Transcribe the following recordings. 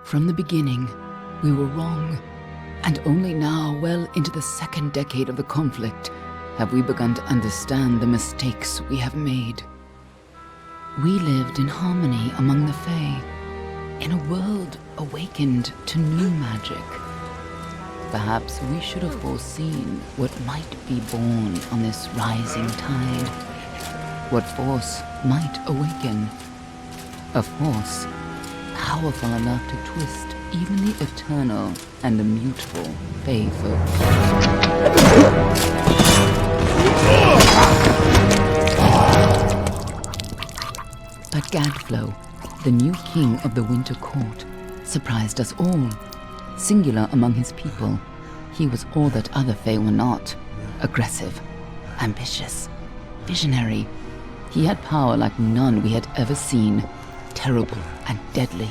From the beginning, we were wrong, and only now, well into the second decade of the conflict, have we begun to understand the mistakes we have made. We lived in harmony among the Fae, in a world awakened to new magic. Perhaps we should have foreseen what might be born on this rising tide. What force might awaken. A force powerful enough to twist even the eternal and immutable Fae folk. But Gadflow, the new king of the Winter Court, surprised us all. Singular among his people, he was all that other Fae were not. Aggressive, ambitious, visionary. He had power like none we had ever seen, terrible and deadly.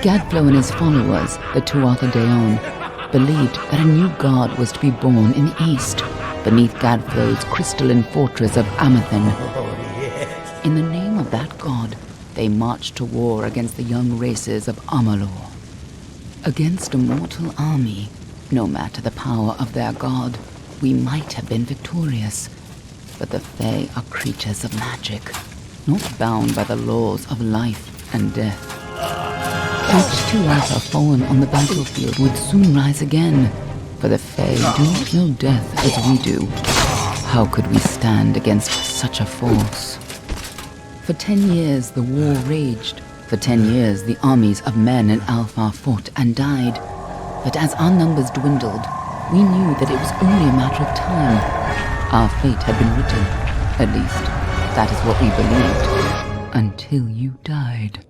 Gadflow and his followers, the Tuatha Deon, believed that a new god was to be born in the east, beneath Gadflow's crystalline fortress of Amathen. In the name of that god, they marched to war against the young races of Amalur. Against a mortal army, no matter the power of their god, we might have been victorious. But the Fae are creatures of magic, not bound by the laws of life and death. Each Tuatha fallen on the battlefield would soon rise again, for the Fae do not know death as we do. How could we stand against such a force? For 10 years the war raged. For 10 years the armies of men in Alpha fought and died. But as our numbers dwindled, we knew that it was only a matter of time. Our fate had been written. At least, that is what we believed. Until you died.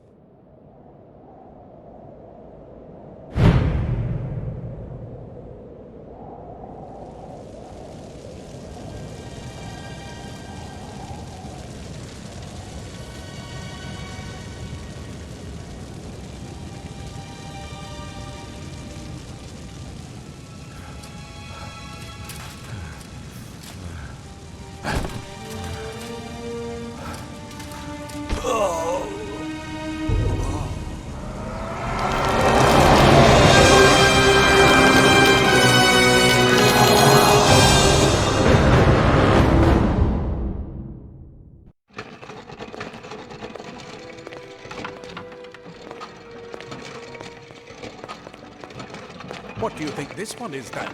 What do you think this one is then?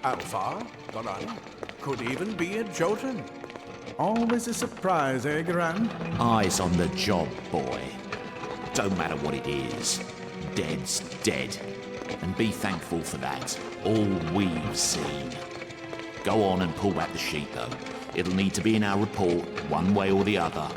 Alpha? Garan? Could even be a Jotun. Always a surprise, eh, Garan? Eyes on the job, boy. Don't matter what it is. Dead's dead. And be thankful for that. All we've seen. Go on and pull back the sheet, though. It'll need to be in our report, one way or the other.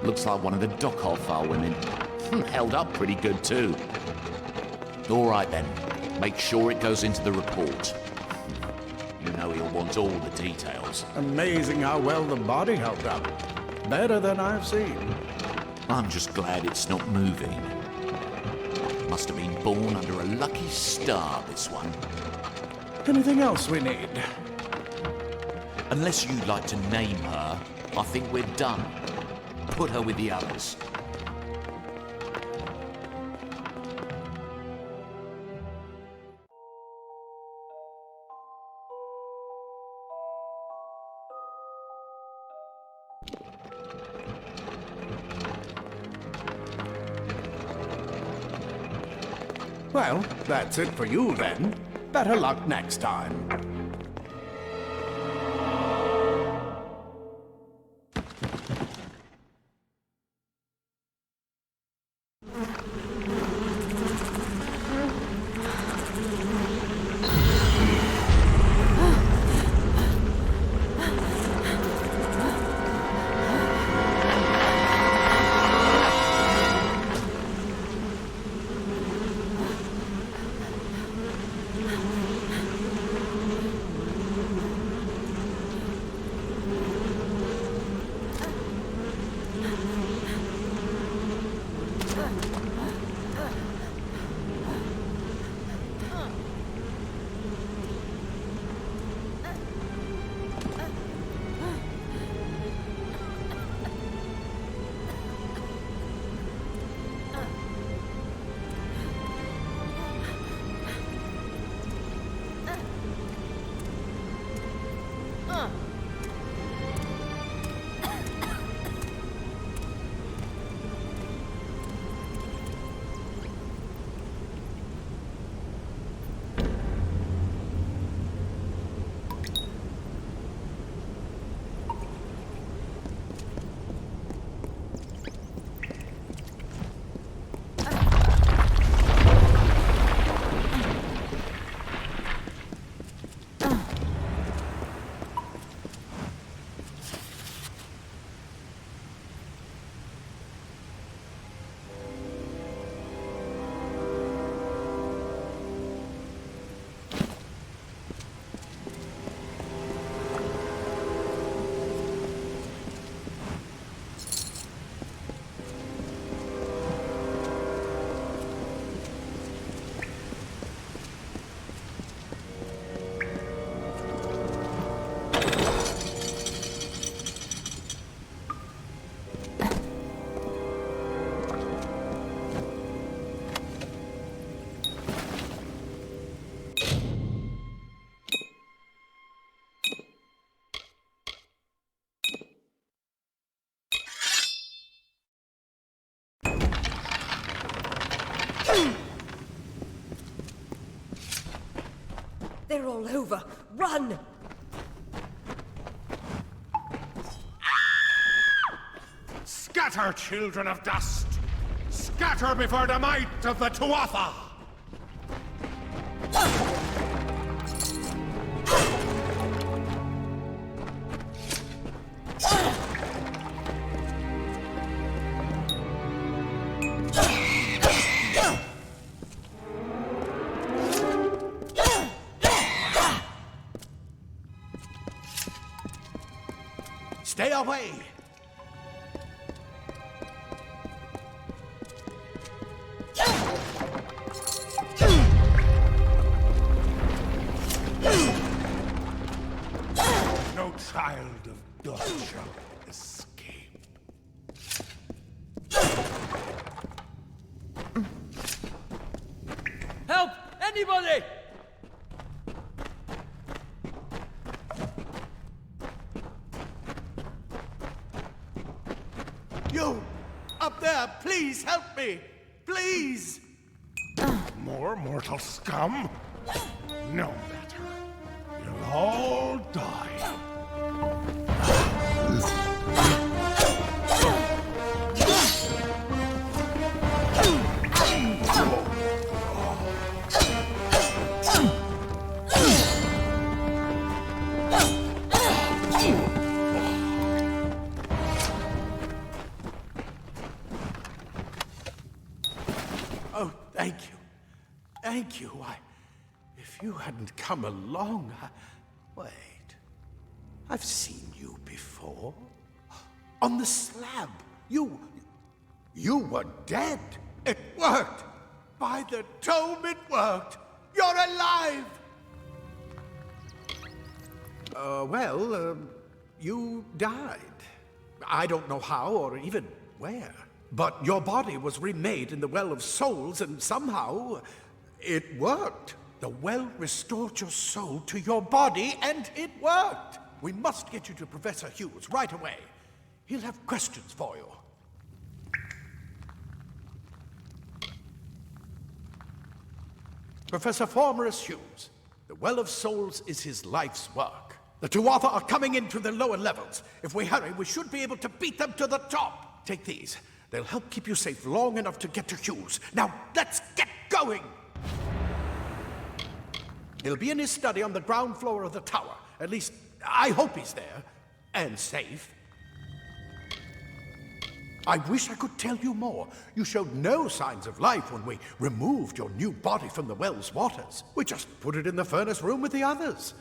Looks like one of the dock Alfar women. Held up pretty good too. All right then, make sure it goes into the report. You know he'll want all the details. Amazing how well the body held up. Better than I've seen. I'm just glad it's not moving. Must have been born under a lucky star, this one. Anything else we need? Unless you'd like to name her, I think we're done. Put her with the others. Well, that's it for you then. Better luck next time. They're all over. Run! Scatter, children of dust! Scatter before the might of the Tuatha! Stay away! No child of dust shall escape. Help! Anybody! You! Up there! Please help me! Please! More mortal scum? No matter. You'll all die. thank you. If you hadn't come along, Wait. I've seen you before. On the slab. You were dead. It worked. By the tome, it worked. You're alive. You died. I don't know how or even where. But your body was remade in the Well of Souls, and somehow it worked. The well restored your soul to your body, and it worked. We must get you to Professor Hughes right away. He'll have questions for you. Professor Formorus Hughes, the Well of Souls is his life's work. The Tuatha are coming in through the lower levels. If we hurry, we should be able to beat them to the top. Take these. They'll help keep you safe long enough to get to Hughes. Now, let's get going! He'll be in his study on the ground floor of the tower. At least, I hope he's there. And safe. I wish I could tell you more. You showed no signs of life when we removed your new body from the well's waters. We just put it in the furnace room with the others.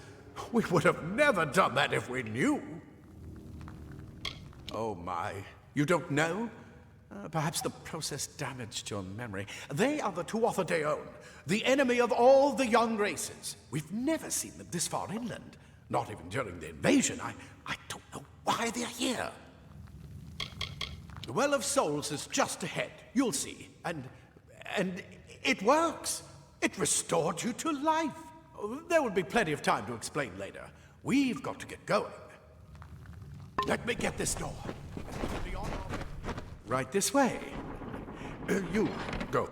We would have never done that if we knew. Oh my. You don't know? Perhaps the process damaged your memory. They are the Tuatha Deon, the enemy of all the young races. We've never seen them this far inland. Not even during the invasion. I don't know why they're here. The Well of Souls is just ahead. You'll see. And it works. It restored you to life. There will be plenty of time to explain later. We've got to get going. Let me get this door. Right this way. You go.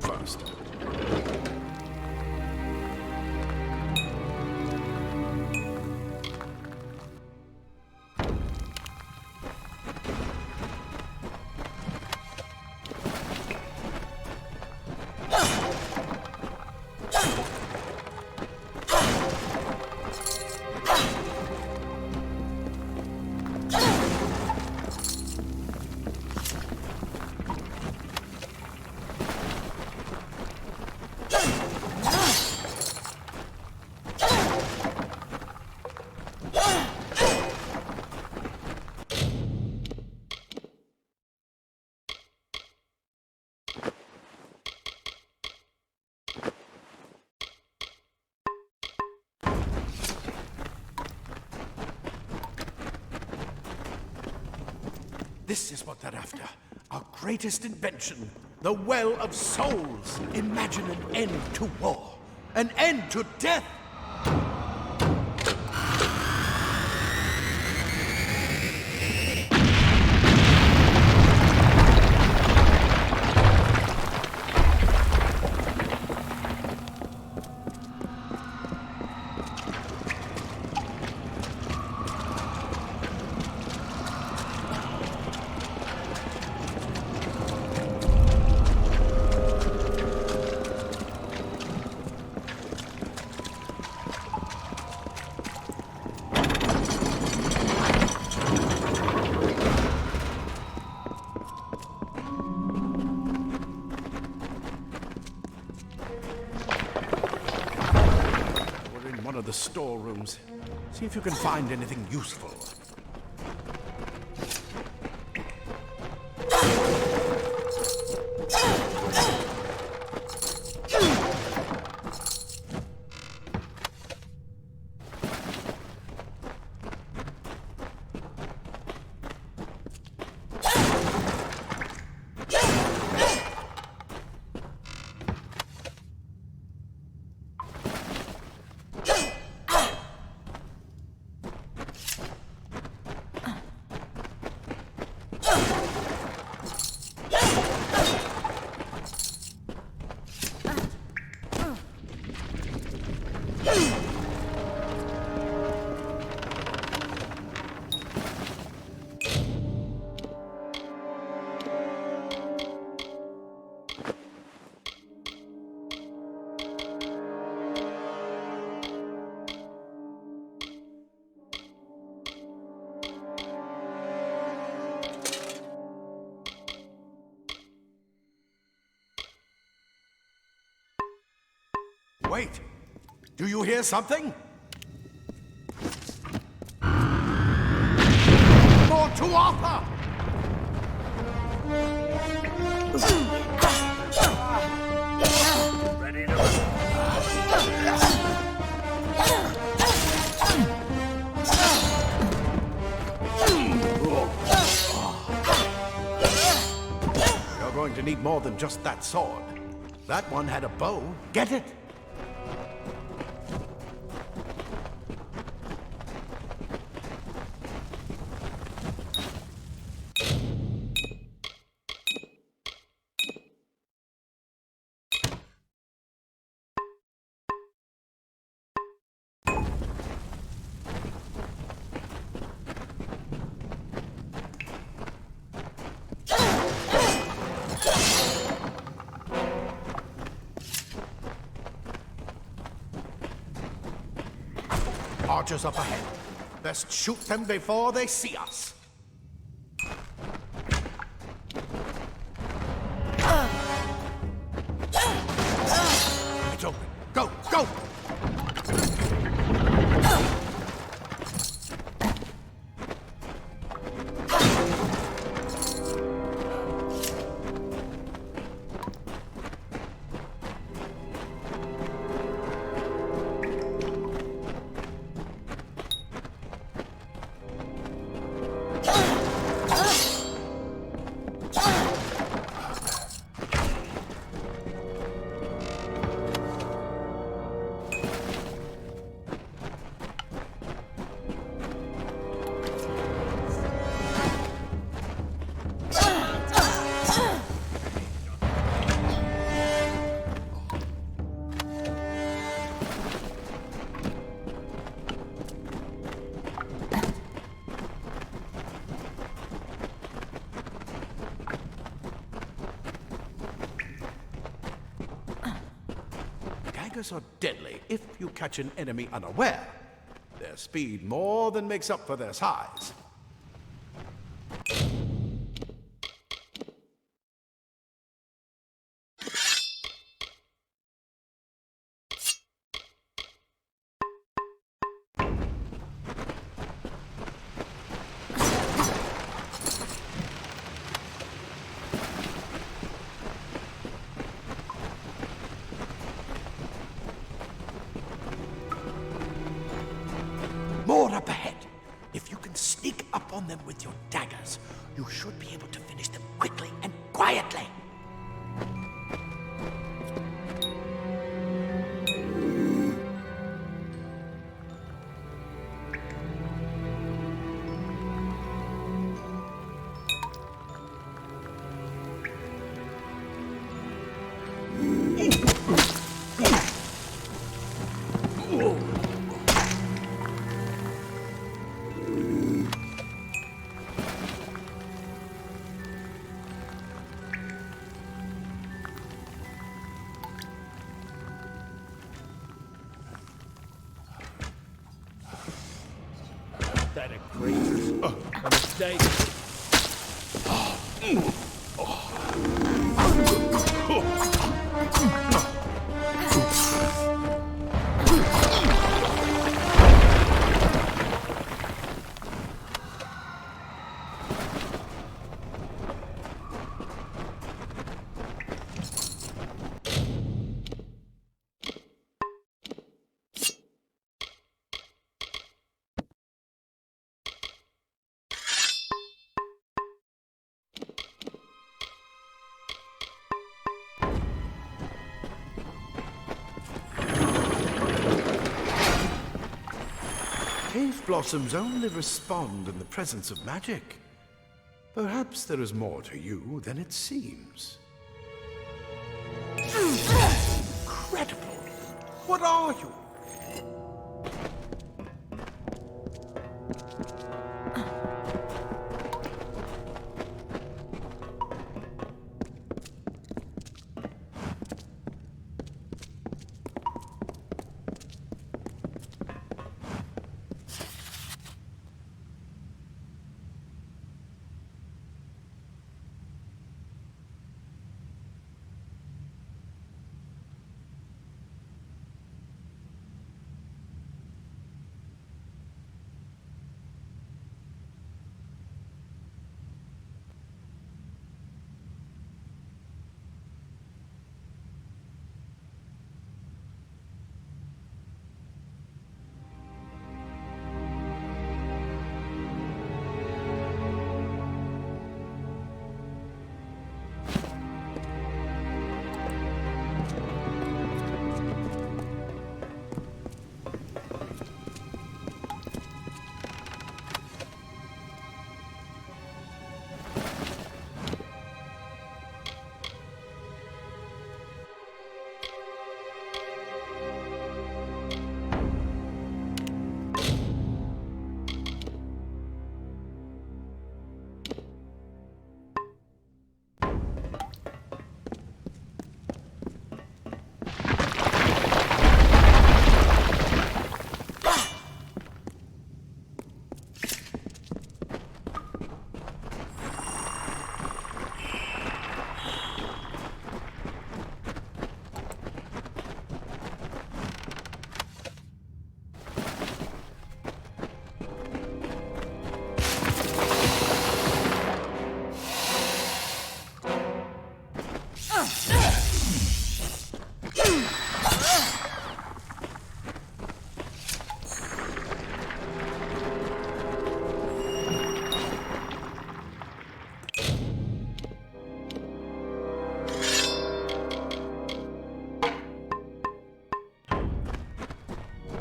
First. This is what they're after. Our greatest invention. The Well of Souls. Imagine an end to war. An end to death. The storerooms. See if you can find anything useful. Wait! Do you hear something? More Tuatha! Ready to... You're going to need more than just that sword. That one had a bow. Get it? Archers up ahead. Best shoot them before they see us. It's open. Go, go! Daggers are deadly if you catch an enemy unaware. Their speed more than makes up for their size. More up ahead. If you can sneak up on them with your daggers, you should be able to finish them quickly and quietly. That a creature. A mistake. Cave blossoms only respond in the presence of magic. Perhaps there is more to you than it seems. Incredible! What are you?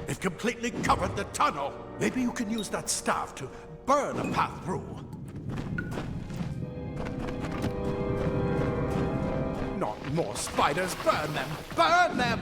They've completely covered the tunnel. Maybe you can use that staff to burn a path through. Not more spiders! Burn them! Burn them!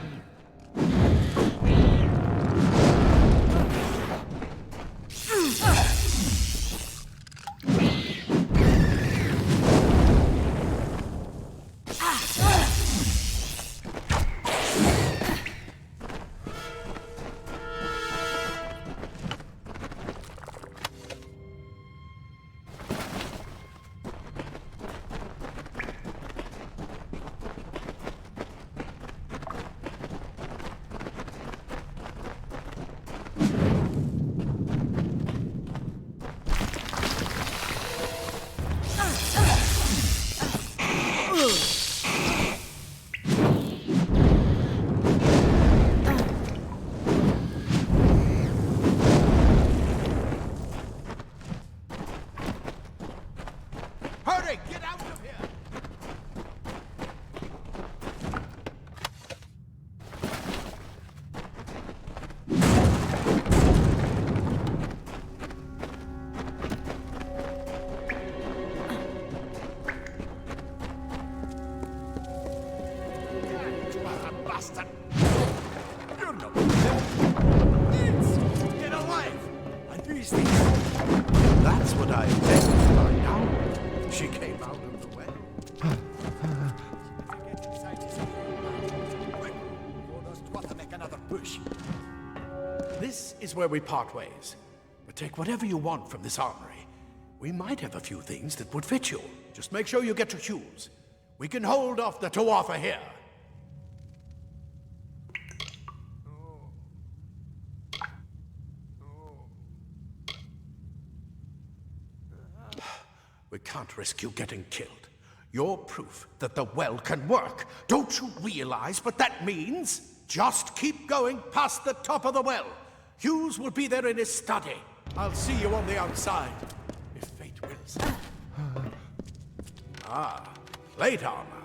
Hurry! Get out of here! Bastard! You're no Get alive! And these things. That's what I intended to find out. She came out of the well. Make another push. This is where we part ways. But take whatever you want from this armory. We might have a few things that would fit you. Just make sure you get your shoes. We can hold off the Tuatha here. We can't risk you getting killed. You're proof that the well can work. Don't you realize what that means? Just keep going past the top of the well. Hughes will be there in his study. I'll see you on the outside, if fate wills. Plate armor.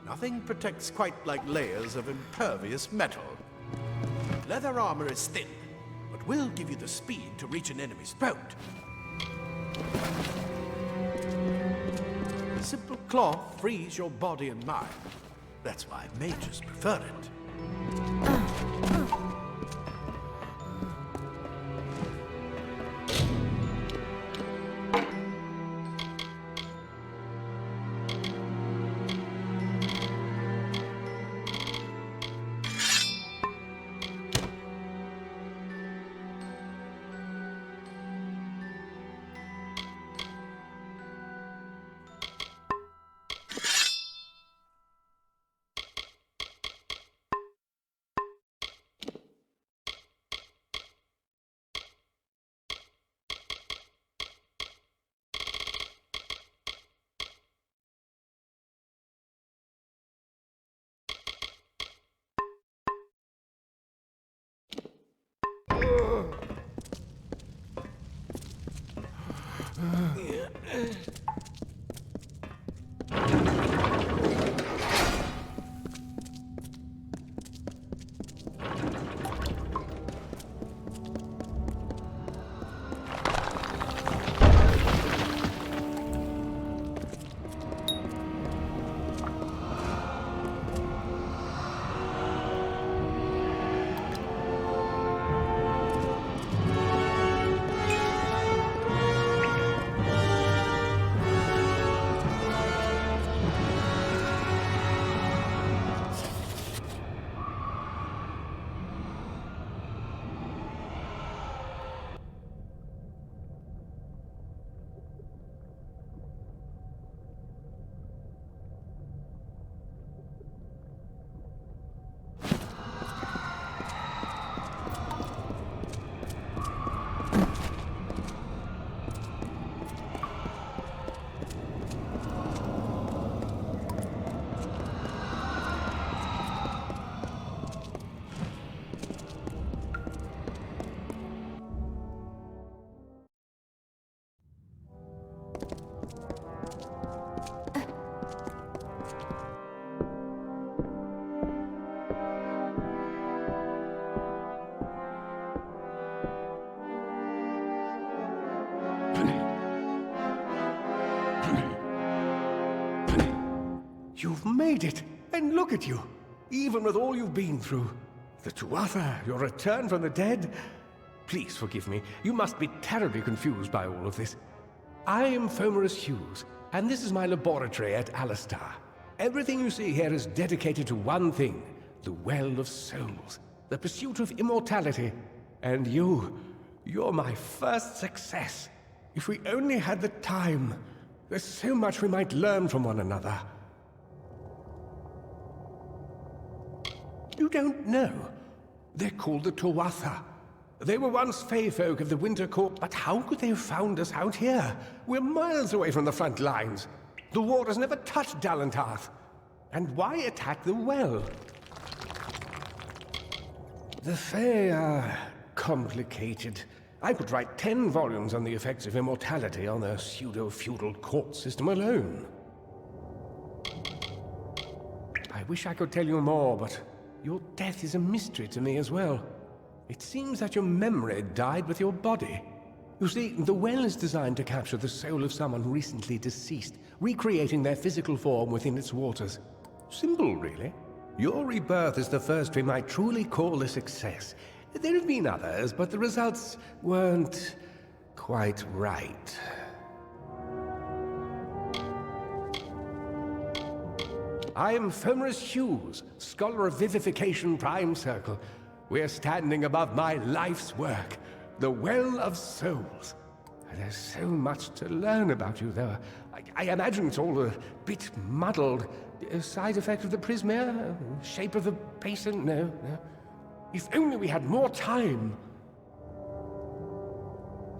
Nothing protects quite like layers of impervious metal. Leather armor is thin, but will give you the speed to reach an enemy's throat. Simple cloth frees your body and mind. That's why mages prefer it. You've made it! And look at you! Even with all you've been through. The Tuatha, your return from the dead. Please forgive me. You must be terribly confused by all of this. I am Fomerus Hughes, and this is my laboratory at Alistar. Everything you see here is dedicated to one thing, the Well of Souls, the pursuit of immortality. And you're my first success. If we only had the time, there's so much we might learn from one another. You don't know. They're called the Tuatha. They were once Fey folk of the Winter Court, but how could they have found us out here? We're miles away from the front lines. The war has never touched Dalentarth. And why attack the well? The Fey are complicated. I could write 10 volumes on the effects of immortality on their pseudo-feudal court system alone. I wish I could tell you more, but your death is a mystery to me as well. It seems that your memory died with your body. You see, the well is designed to capture the soul of someone recently deceased, recreating their physical form within its waters. Simple, really. Your rebirth is the first we might truly call a success. There have been others, but the results weren't quite right. I am Fomerus Hughes, Scholar of Vivification Prime Circle. We're standing above my life's work, the Well of Souls. There's so much to learn about you, though. I imagine it's all a bit muddled. A side effect of the prismere? Shape of the basin? No. If only we had more time.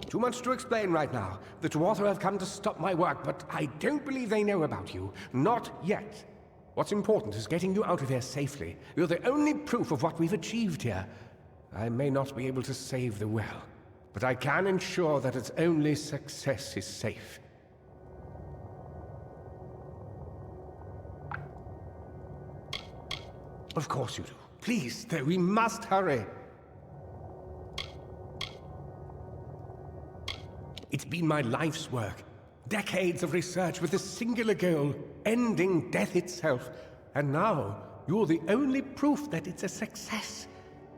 Too much to explain right now. The Tuatha have come to stop my work, but I don't believe they know about you. Not yet. What's important is getting you out of here safely. You're the only proof of what we've achieved here. I may not be able to save the well, but I can ensure that its only success is safe. Of course you do. Please, though, we must hurry. It's been my life's work. Decades of research with a singular goal, ending death itself. And now, you're the only proof that it's a success.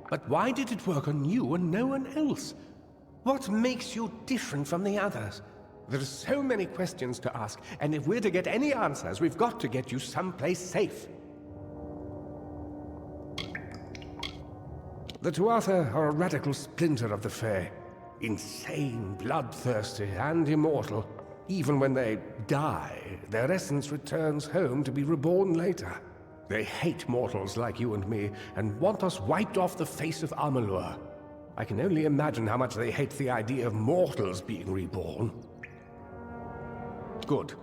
But why did it work on you and no one else? What makes you different from the others? There are so many questions to ask, and if we're to get any answers, we've got to get you someplace safe. The Tuatha are a radical splinter of the Fae. Insane, bloodthirsty, and immortal. Even when they die, their essence returns home to be reborn later. They hate mortals like you and me, and want us wiped off the face of Amalur. I can only imagine how much they hate the idea of mortals being reborn. Good.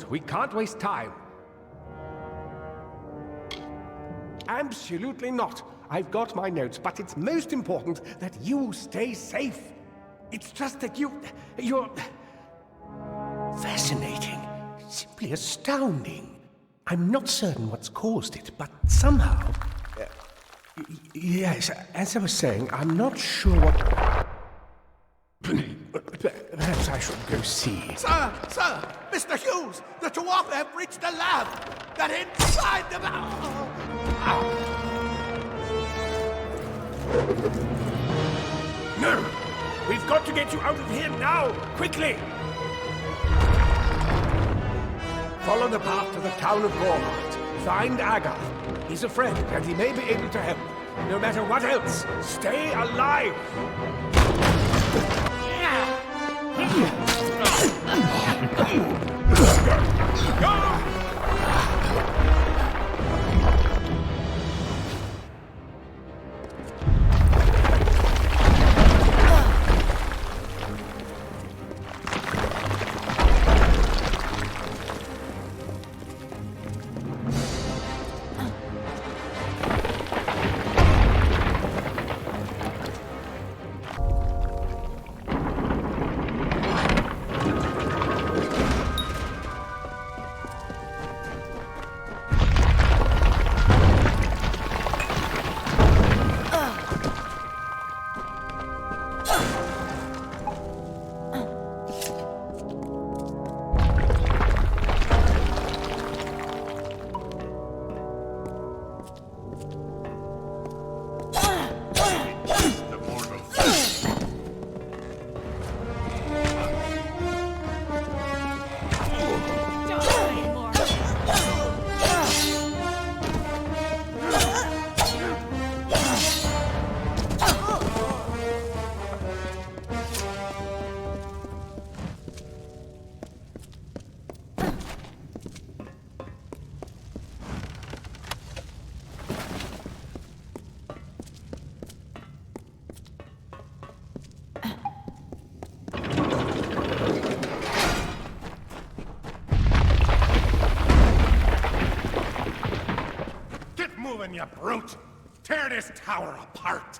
We can't waste time. Absolutely not. I've got my notes, but it's most important that you stay safe. It's just that you're fascinating. Simply astounding. I'm not certain what's caused it, but somehow... yes, as I was saying, I'm not sure what... Perhaps I should go see. Sir! Mr. Hughes! The Tuatha have reached the lab! They're inside the No! We've got to get you out of here now! Quickly! Follow the path to the town of Gormart. Find Agar. He's a friend, and he may be able to help. No matter what else, stay alive! Go! you brute! Tear this tower apart!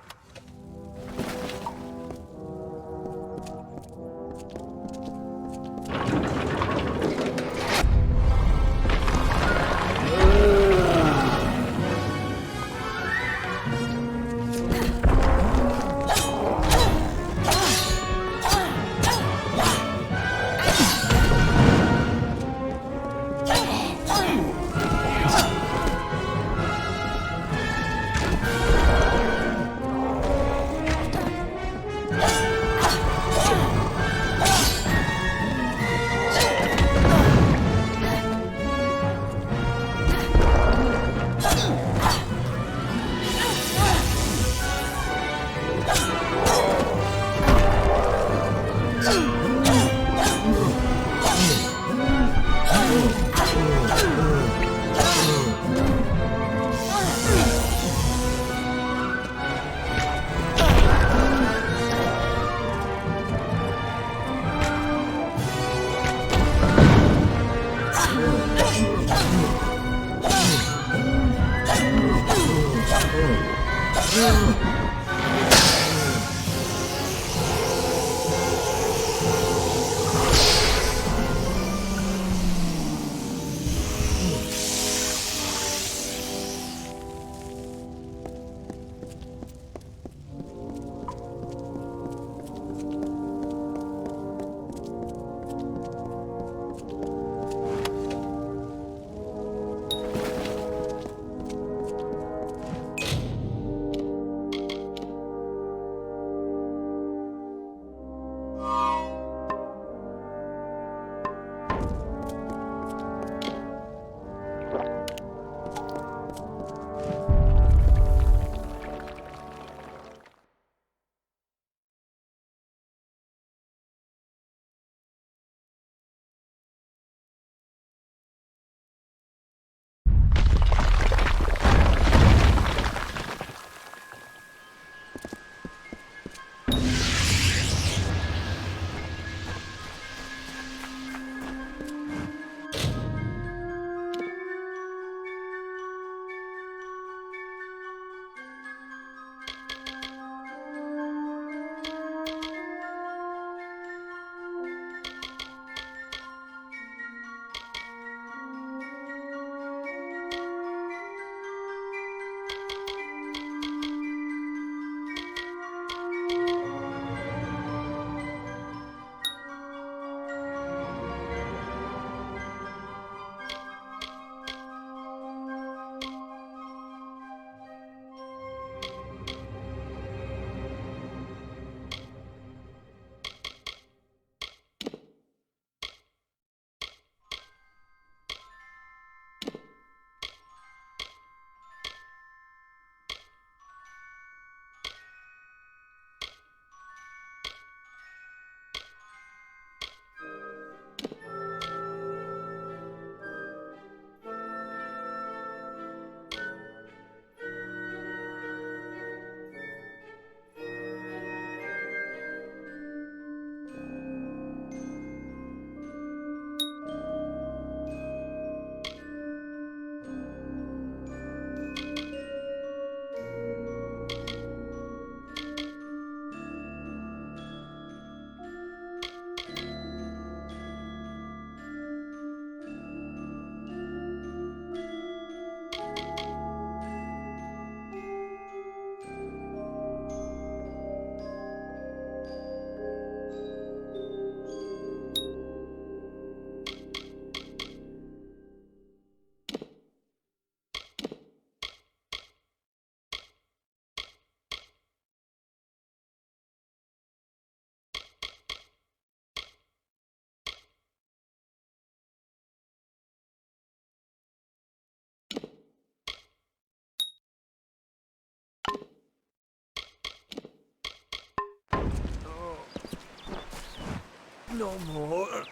No more.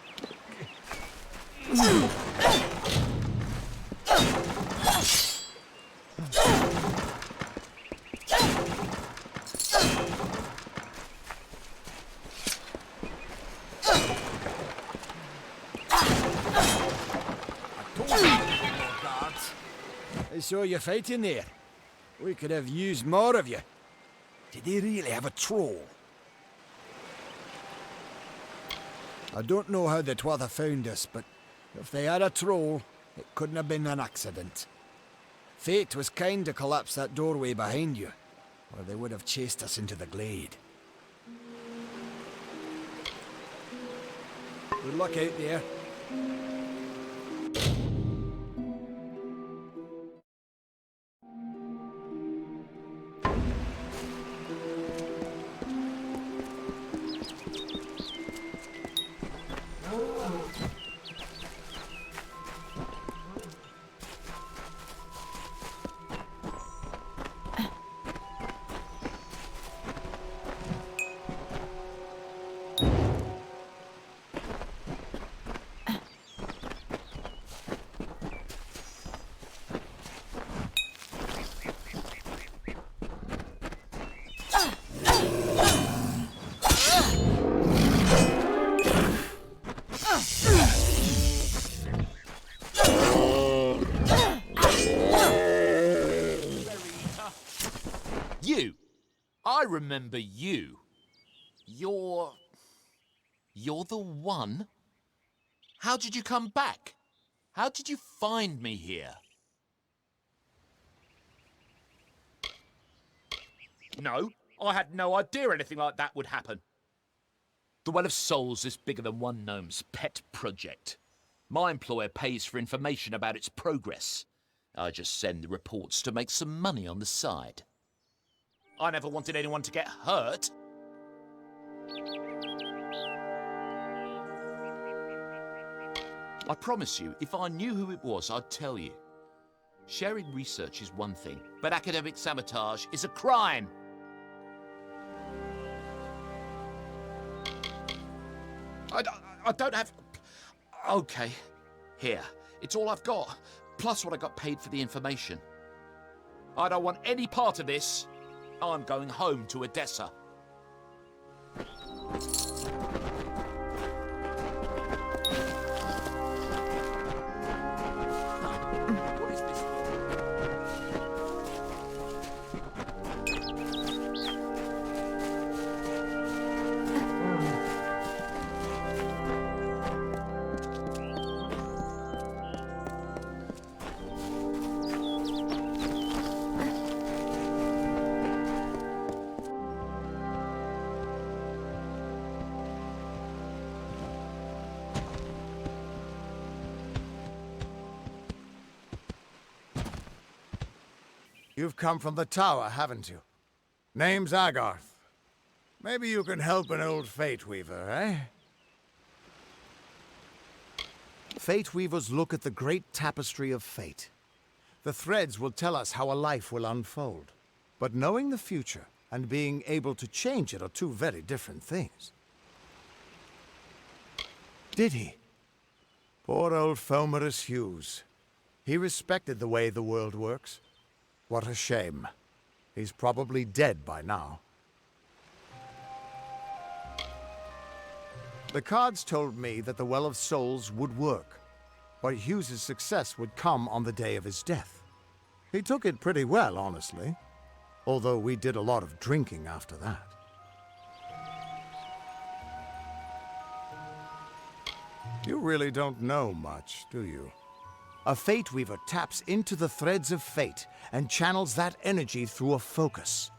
I saw you fighting there. We could have used more of you. Did they really have a troll? I don't know how the Twatha found us, but if they had a troll, it couldn't have been an accident. Fate was kind to collapse that doorway behind you, or they would have chased us into the glade. Good luck out there. You! I remember you. You're the one? How did you come back? How did you find me here? No, I had no idea anything like that would happen. The Well of Souls is bigger than one gnome's pet project. My employer pays for information about its progress. I just send the reports to make some money on the side. I never wanted anyone to get hurt. I promise you, if I knew who it was, I'd tell you. Sharing research is one thing, but academic sabotage is a crime. I don't have... Okay, here. It's all I've got, plus what I got paid for the information. I don't want any part of this. I'm going home to Odessa. What is this? You've come from the tower, haven't you? Name's Agarth. Maybe you can help an old Fate Weaver, eh? Fate Weavers look at the great tapestry of fate. The threads will tell us how a life will unfold. But knowing the future and being able to change it are two very different things. Did he? Poor old Fomerus Hughes. He respected the way the world works. What a shame. He's probably dead by now. The cards told me that the Well of Souls would work, but Hughes's success would come on the day of his death. He took it pretty well, honestly, although we did a lot of drinking after that. You really don't know much, do you? A Fate Weaver taps into the threads of fate and channels that energy through a focus.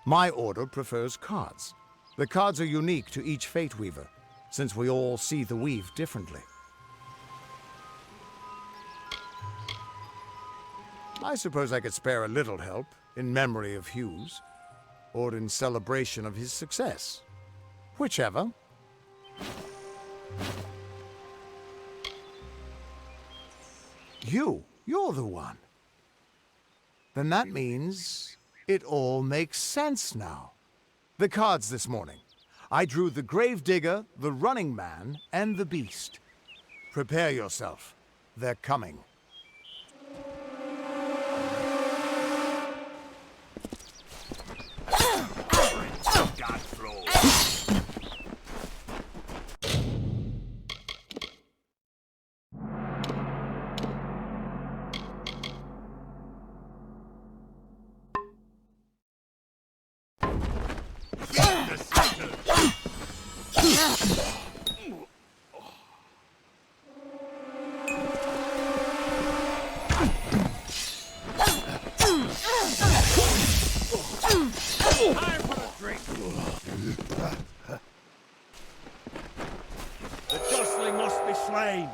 My order prefers cards. The cards are unique to each Fate Weaver, since we all see the weave differently. I suppose I could spare a little help in memory of Hughes, or in celebration of his success. Whichever. You're the one. Then that means it all makes sense now. The cards this morning. I drew the Gravedigger, the Running Man, and the Beast. Prepare yourself. They're coming. Time for a drink. The Dustling must be slain.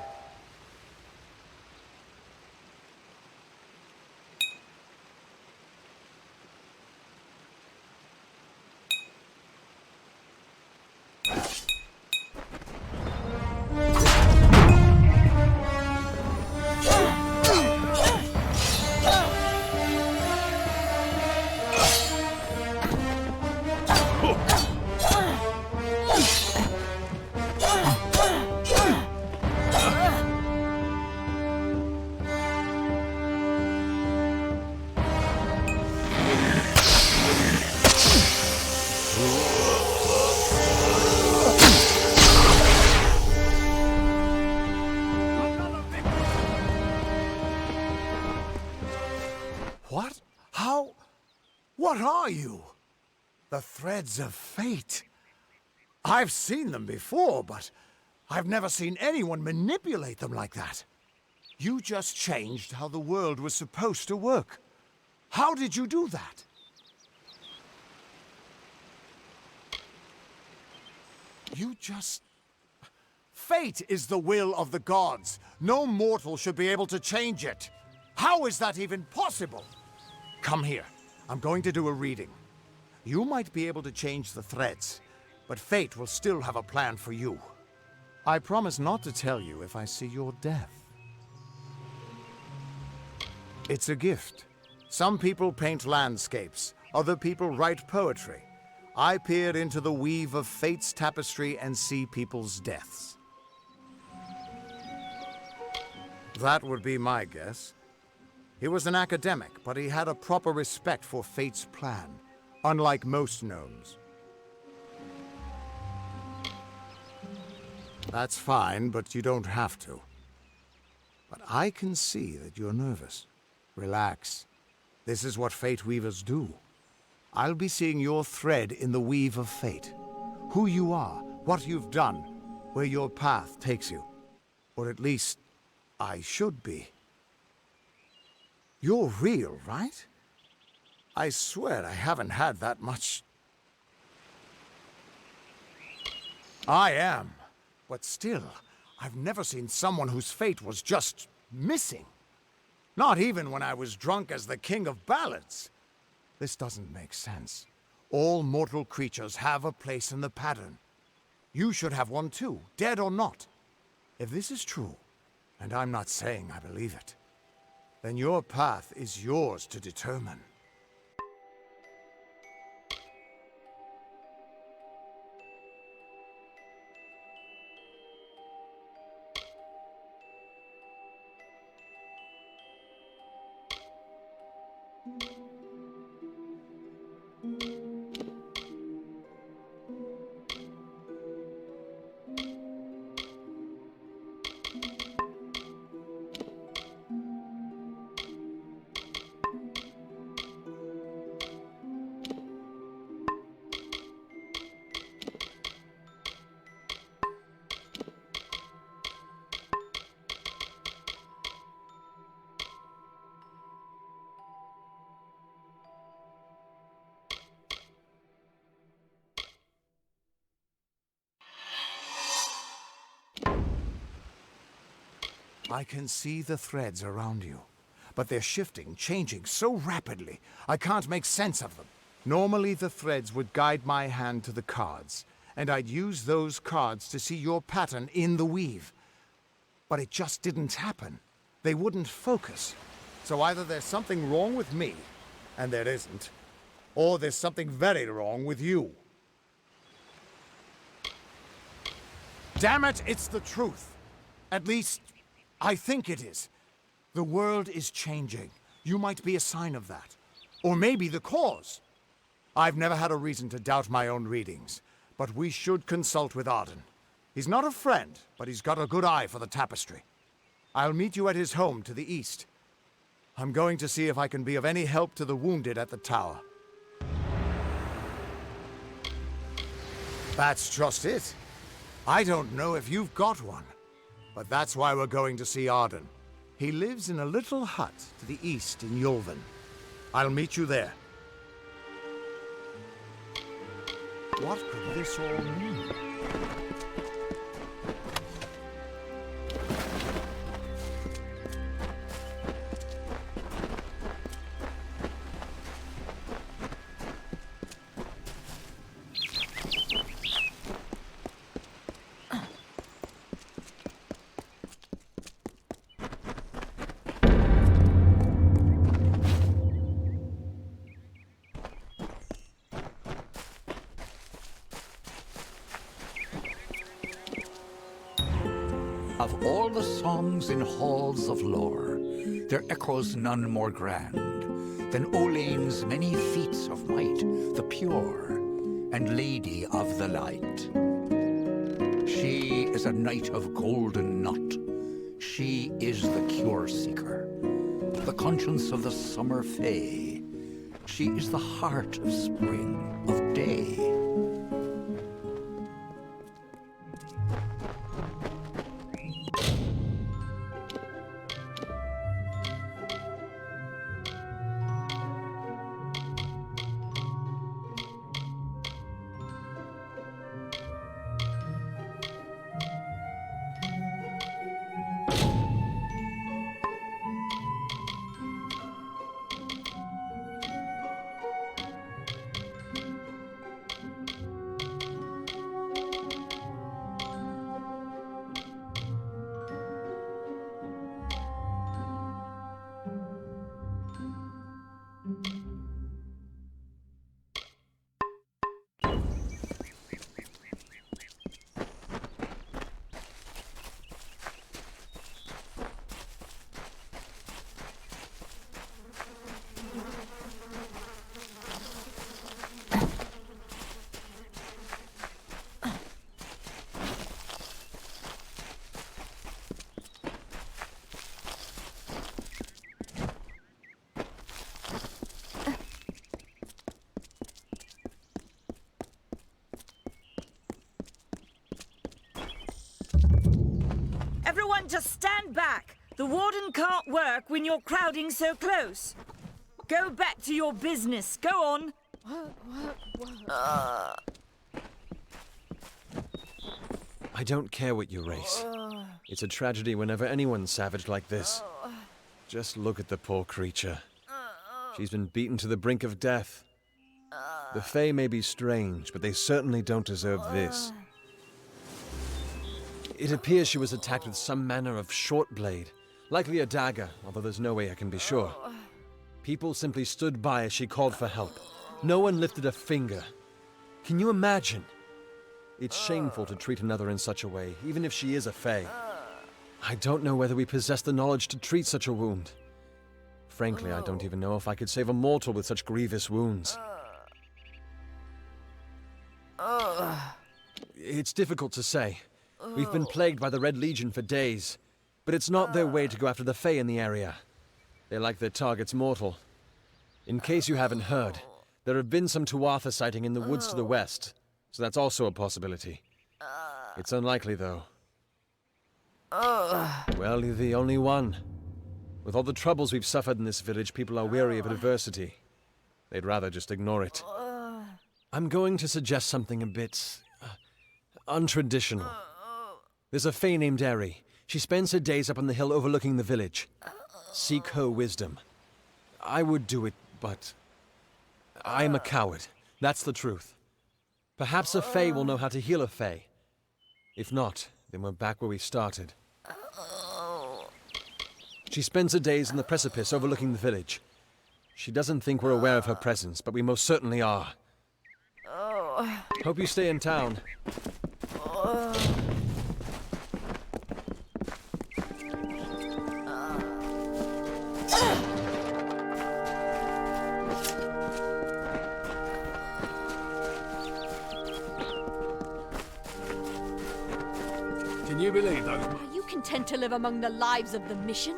What? How? What are you? The threads of fate. I've seen them before, but I've never seen anyone manipulate them like that. You just changed how the world was supposed to work. How did you do that? You just... Fate is the will of the gods. No mortal should be able to change it. How is that even possible? Come here. I'm going to do a reading. You might be able to change the threads, but fate will still have a plan for you. I promise not to tell you if I see your death. It's a gift. Some people paint landscapes, other people write poetry. I peer into the weave of fate's tapestry and see people's deaths. That would be my guess. He was an academic, but he had a proper respect for fate's plan, unlike most gnomes. That's fine, but you don't have to. But I can see that you're nervous. Relax. This is what fate weavers do. I'll be seeing your thread in the weave of fate. Who you are, what you've done, where your path takes you. Or at least, I should be. You're real, right? I swear I haven't had that much... I am. But still, I've never seen someone whose fate was just missing. Not even when I was drunk as the king of ballads. This doesn't make sense. All mortal creatures have a place in the pattern. You should have one too, dead or not. If this is true, and I'm not saying I believe it, then your path is yours to determine. I can see the threads around you, but they're shifting, changing so rapidly, I can't make sense of them. Normally the threads would guide my hand to the cards, and I'd use those cards to see your pattern in the weave. But it just didn't happen. They wouldn't focus. So either there's something wrong with me, and there isn't, or there's something very wrong with you. Damn it, it's the truth. At least, I think it is. The world is changing. You might be a sign of that. Or maybe the cause. I've never had a reason to doubt my own readings, but we should consult with Arden. He's not a friend, but he's got a good eye for the tapestry. I'll meet you at his home to the east. I'm going to see if I can be of any help to the wounded at the tower. That's just it. I don't know if you've got one. But that's why we're going to see Arden. He lives in a little hut to the east in Yulven. I'll meet you there. What could this all mean? Of all the songs in halls of lore, there echoes none more grand than Olaine's many feats of might, the pure and lady of the light. She is a knight of golden knot. She is the cure seeker, the conscience of the summer fae. She is the heart of spring, of day. Everyone just stand back. The warden can't work when you're crowding so close. Go back to your business. Go on. I don't care what you race. It's a tragedy whenever anyone's savage like this. Just look at the poor creature. She's been beaten to the brink of death. The Fae may be strange, but they certainly don't deserve this. It appears she was attacked with some manner of short blade, likely a dagger, although there's no way I can be sure. People simply stood by as she called for help. No one lifted a finger. Can you imagine? It's shameful to treat another in such a way, even if she is a Fae. I don't know whether we possess the knowledge to treat such a wound. Frankly, I don't even know if I could save a mortal with such grievous wounds. It's difficult to say. We've been plagued by the Red Legion for days, but it's not their way to go after the Fae in the area. They like their targets mortal. In case you haven't heard, there have been some Tuatha sighting in the woods to the west, so that's also a possibility. It's unlikely, though. Well, you're the only one. With all the troubles we've suffered in this village, people are weary of adversity. They'd rather just ignore it. I'm going to suggest something a bit untraditional. There's a Fae named Eri. She spends her days up on the hill overlooking the village. Seek her wisdom. I would do it, but I'm a coward. That's the truth. Perhaps a Fae will know how to heal a Fae. If not, then we're back where we started. She spends her days on the precipice overlooking the village. She doesn't think we're aware of her presence, but we most certainly are. Hope you stay in town. Can you believe those? Are you content to live among the lives of the mission?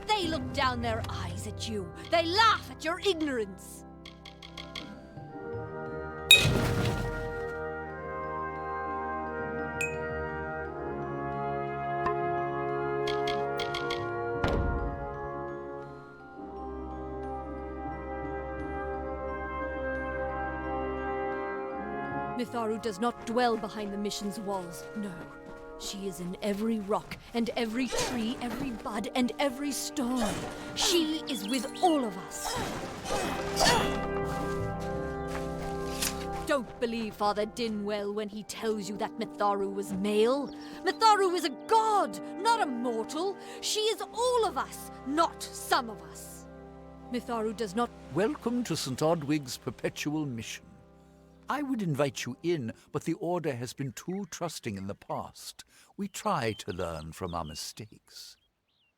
They look down their eyes at you. They laugh at your ignorance. Mitharu does not dwell behind the mission's walls, no. She is in every rock, and every tree, every bud, and every stone. She is with all of us. Don't believe Father Dinwell when he tells you that Mitharu was male. Mitharu is a god, not a mortal. She is all of us, not some of us. Mitharu does not... Welcome to St. Odwig's perpetual mission. I would invite you in, but the Order has been too trusting in the past. We try to learn from our mistakes.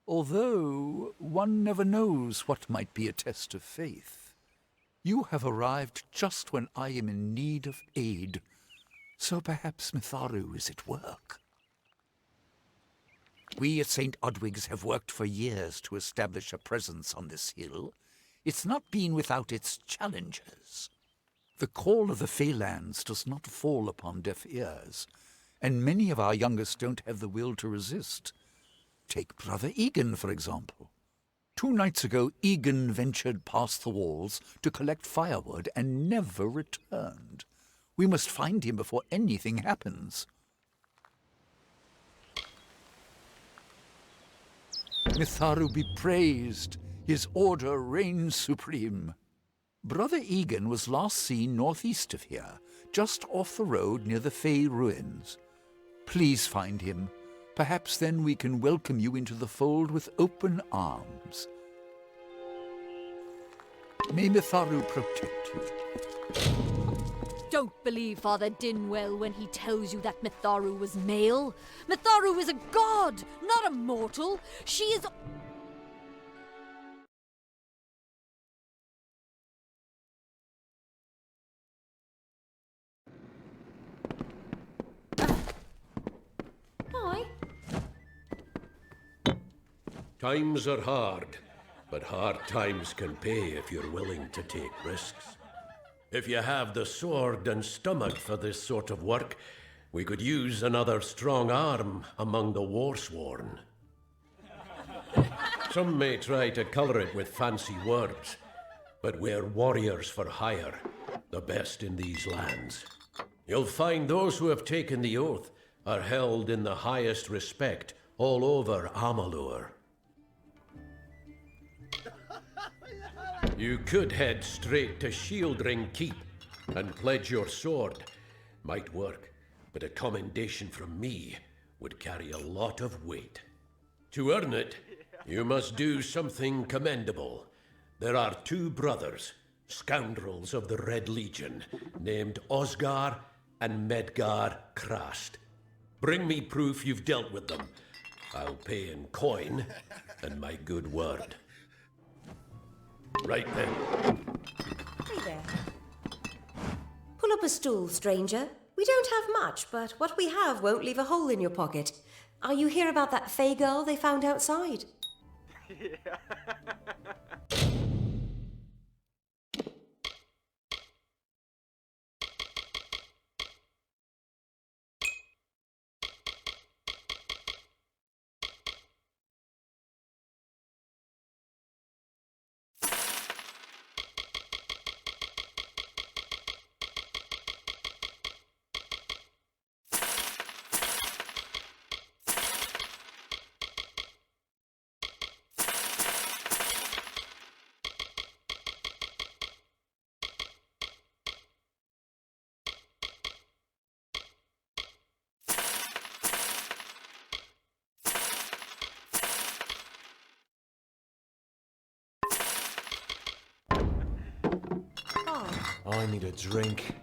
Although, one never knows what might be a test of faith. You have arrived just when I am in need of aid, so perhaps Mitharu is at work. We at St. Odwig's have worked for years to establish a presence on this hill. It's not been without its challenges. The call of the Feylands does not fall upon deaf ears, and many of our youngest don't have the will to resist. Take Brother Egan, for example. 2 nights ago, Egan ventured past the walls to collect firewood and never returned. We must find him before anything happens. Mitharu be praised. His order reigns supreme. Brother Egan was last seen northeast of here, just off the road near the Fey ruins. Please find him. Perhaps then we can welcome you into the fold with open arms. May Mitharu protect you. Don't believe Father Dinwell when he tells you that Mitharu was male. Mitharu is a god, not a mortal. She is... Hi. Times are hard, but hard times can pay if you're willing to take risks. If you have the sword and stomach for this sort of work, we could use another strong arm among the warsworn. Some may try to color it with fancy words, but we're warriors for hire, the best in these lands. You'll find those who have taken the oath are held in the highest respect all over Amalur. You could head straight to Shieldring Keep and pledge your sword. Might work, but a commendation from me would carry a lot of weight. To earn it, you must do something commendable. There are 2 brothers, scoundrels of the Red Legion, named Osgar and Medgar Krast. Bring me proof you've dealt with them. I'll pay in coin and my good word. Right then. Hey there. Pull up a stool, stranger. We don't have much, but what we have won't leave a hole in your pocket. Are you here about that Fey girl they found outside? I need a drink.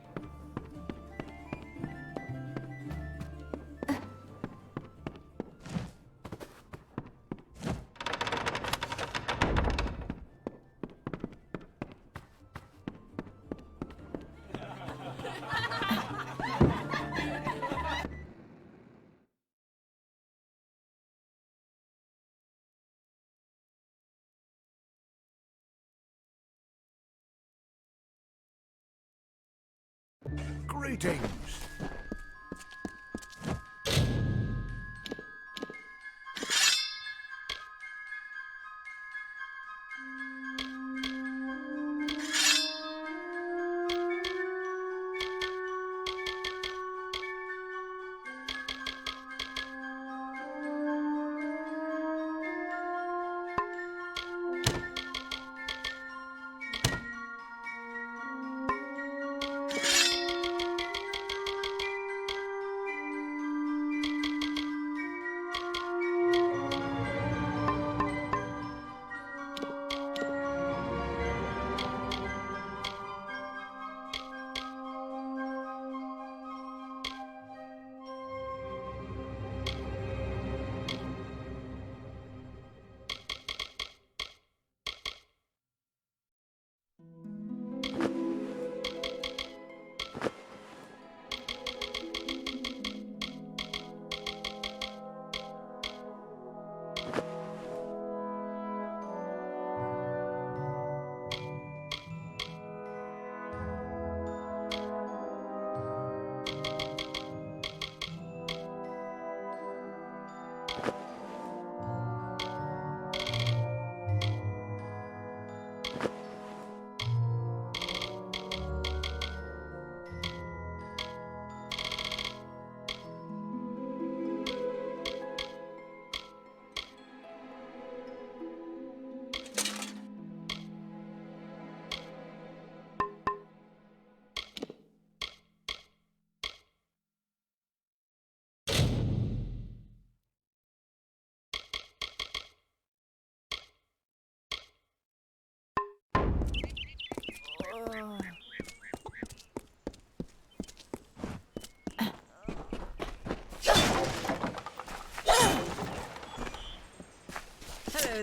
Greetings.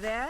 there.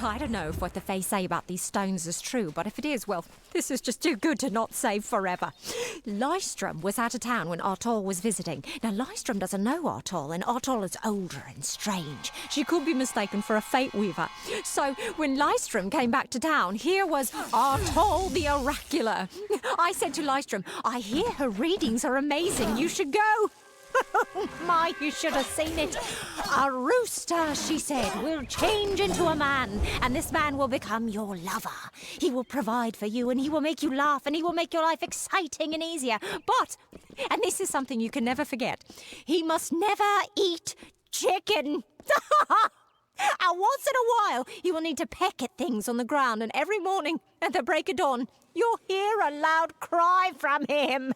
I don't know if what the Fae say about these stones is true, but if it is, well, this is just too good to not save forever. Lystrom was out of town when Artol was visiting. Now, Lystrom doesn't know Artol, and Artol is older and strange. She could be mistaken for a Fate Weaver. So, when Lystrom came back to town, here was Artol the Oracular. I said to Lystrom, I hear her readings are amazing. You should go. Oh my, you should have seen it. A rooster, she said, will change into a man, and this man will become your lover. He will provide for you, and he will make you laugh, and he will make your life exciting and easier. But, and this is something you can never forget, he must never eat chicken. And once in a while, he will need to peck at things on the ground, and every morning at the break of dawn, you'll hear a loud cry from him.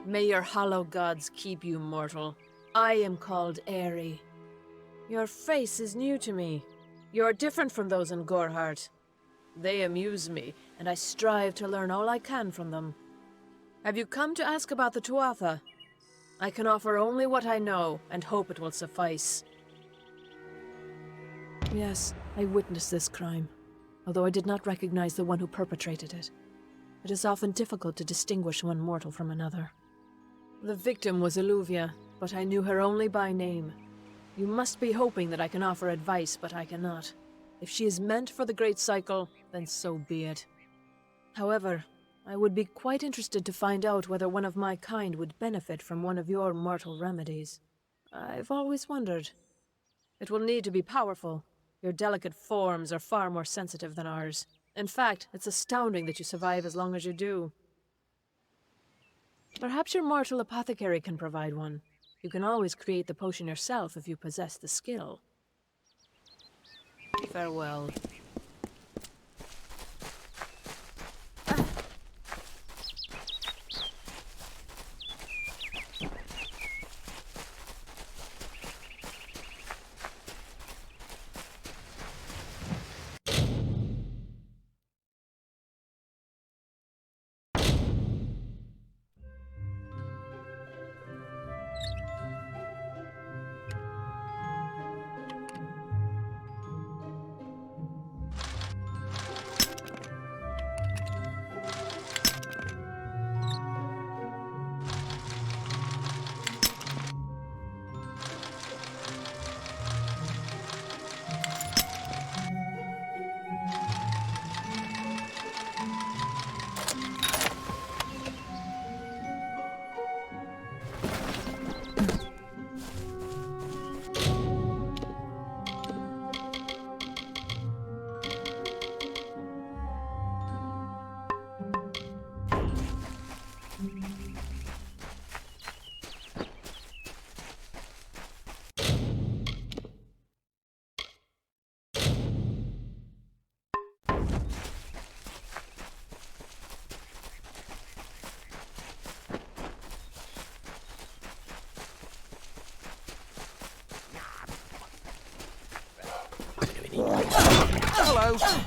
May your hollow gods keep you mortal. I am called Aerie. Your face is new to me. You're different from those in Gorhart. They amuse me, and I strive to learn all I can from them. Have you come to ask about the Tuatha? I can offer only what I know, and hope it will suffice. Yes, I witnessed this crime, although I did not recognize the one who perpetrated it. It is often difficult to distinguish one mortal from another. The victim was Illuvia, but I knew her only by name. You must be hoping that I can offer advice, but I cannot. If she is meant for the Great Cycle, then so be it. However, I would be quite interested to find out whether one of my kind would benefit from one of your mortal remedies. I've always wondered. It will need to be powerful. Your delicate forms are far more sensitive than ours. In fact, it's astounding that you survive as long as you do. Perhaps your mortal apothecary can provide one. You can always create the potion yourself if you possess the skill. Farewell. go.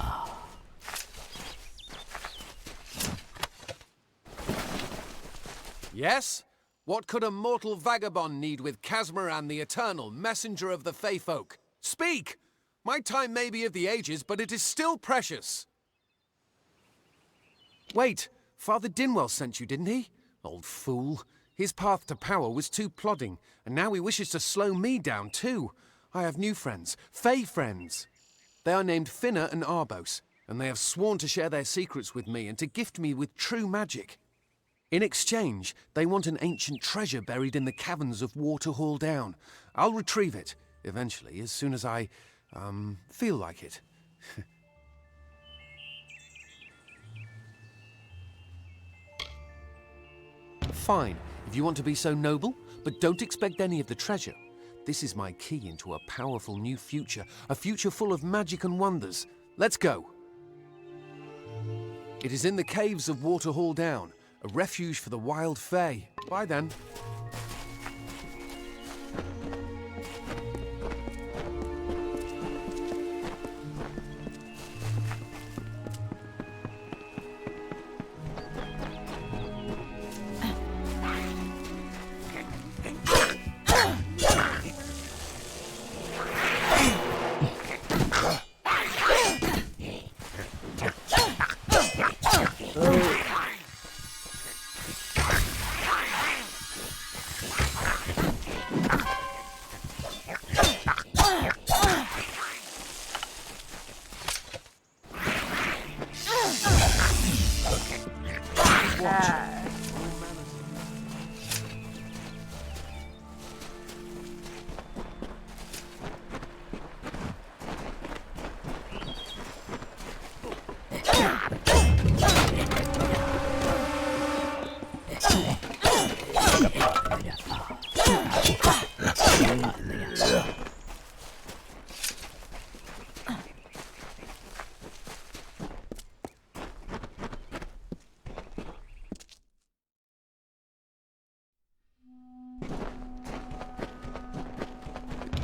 Yes? What could a mortal vagabond need with Casmaran the Eternal, messenger of the Fey folk? Speak! My time may be of the ages, but it is still precious. Wait, Father Dinwell sent you, didn't he? Old fool. His path to power was too plodding, and now he wishes to slow me down too. I have new friends, Fey friends. They are named Finna and Arbos, and they have sworn to share their secrets with me and to gift me with true magic. In exchange, they want an ancient treasure buried in the caverns of Waterhall Down. I'll retrieve it, eventually, as soon as I, feel like it. Fine, if you want to be so noble, but don't expect any of the treasure. This is my key into a powerful new future, a future full of magic and wonders. Let's go. It is in the caves of Waterhall Down, a refuge for the wild fae. Bye then.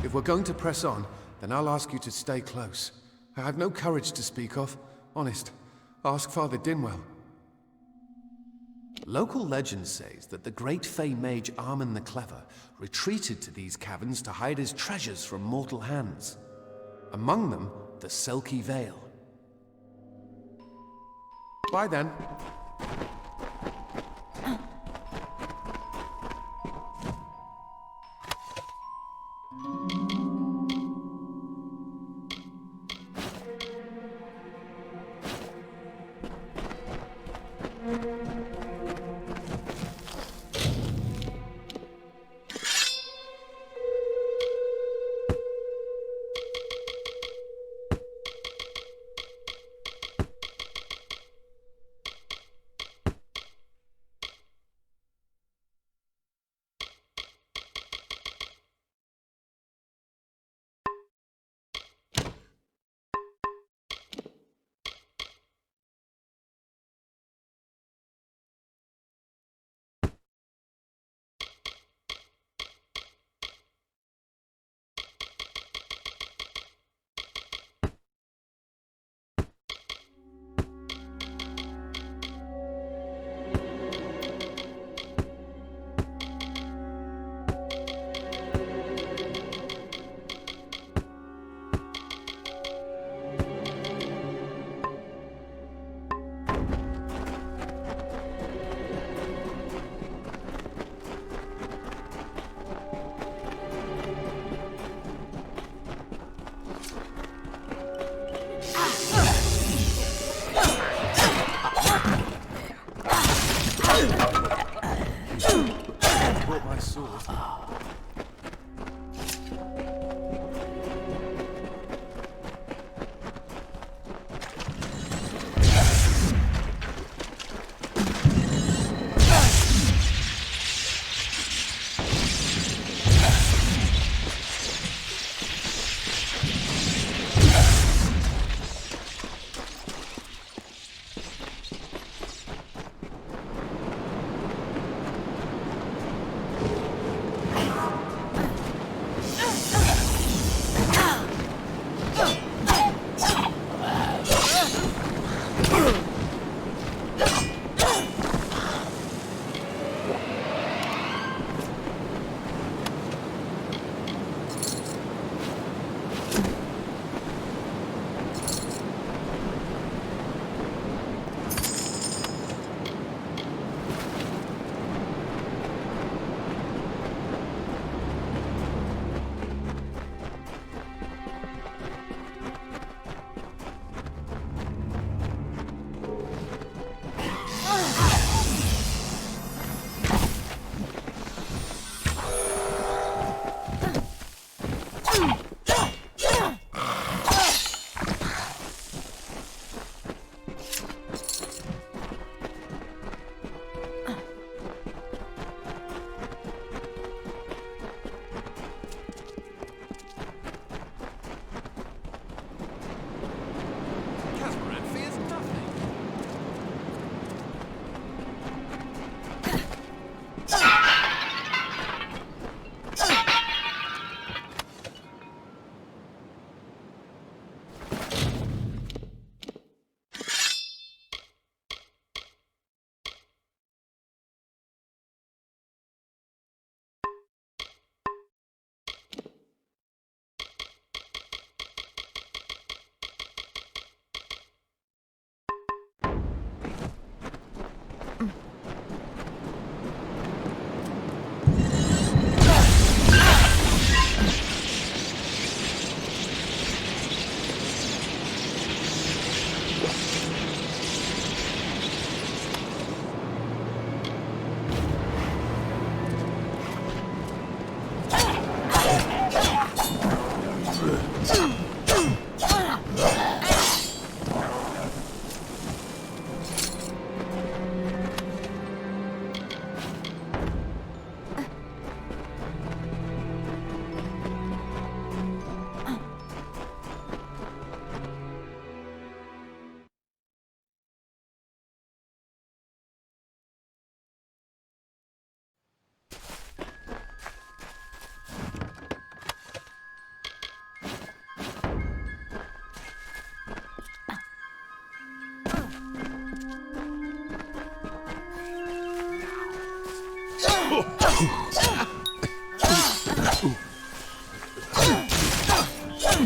If we're going to press on, then I'll ask you to stay close. I have no courage to speak of. Honest. Ask Father Dinwell. Local legend says that the great Fey mage Armin the Clever retreated to these caverns to hide his treasures from mortal hands. Among them, the Selkie Vale. Bye then.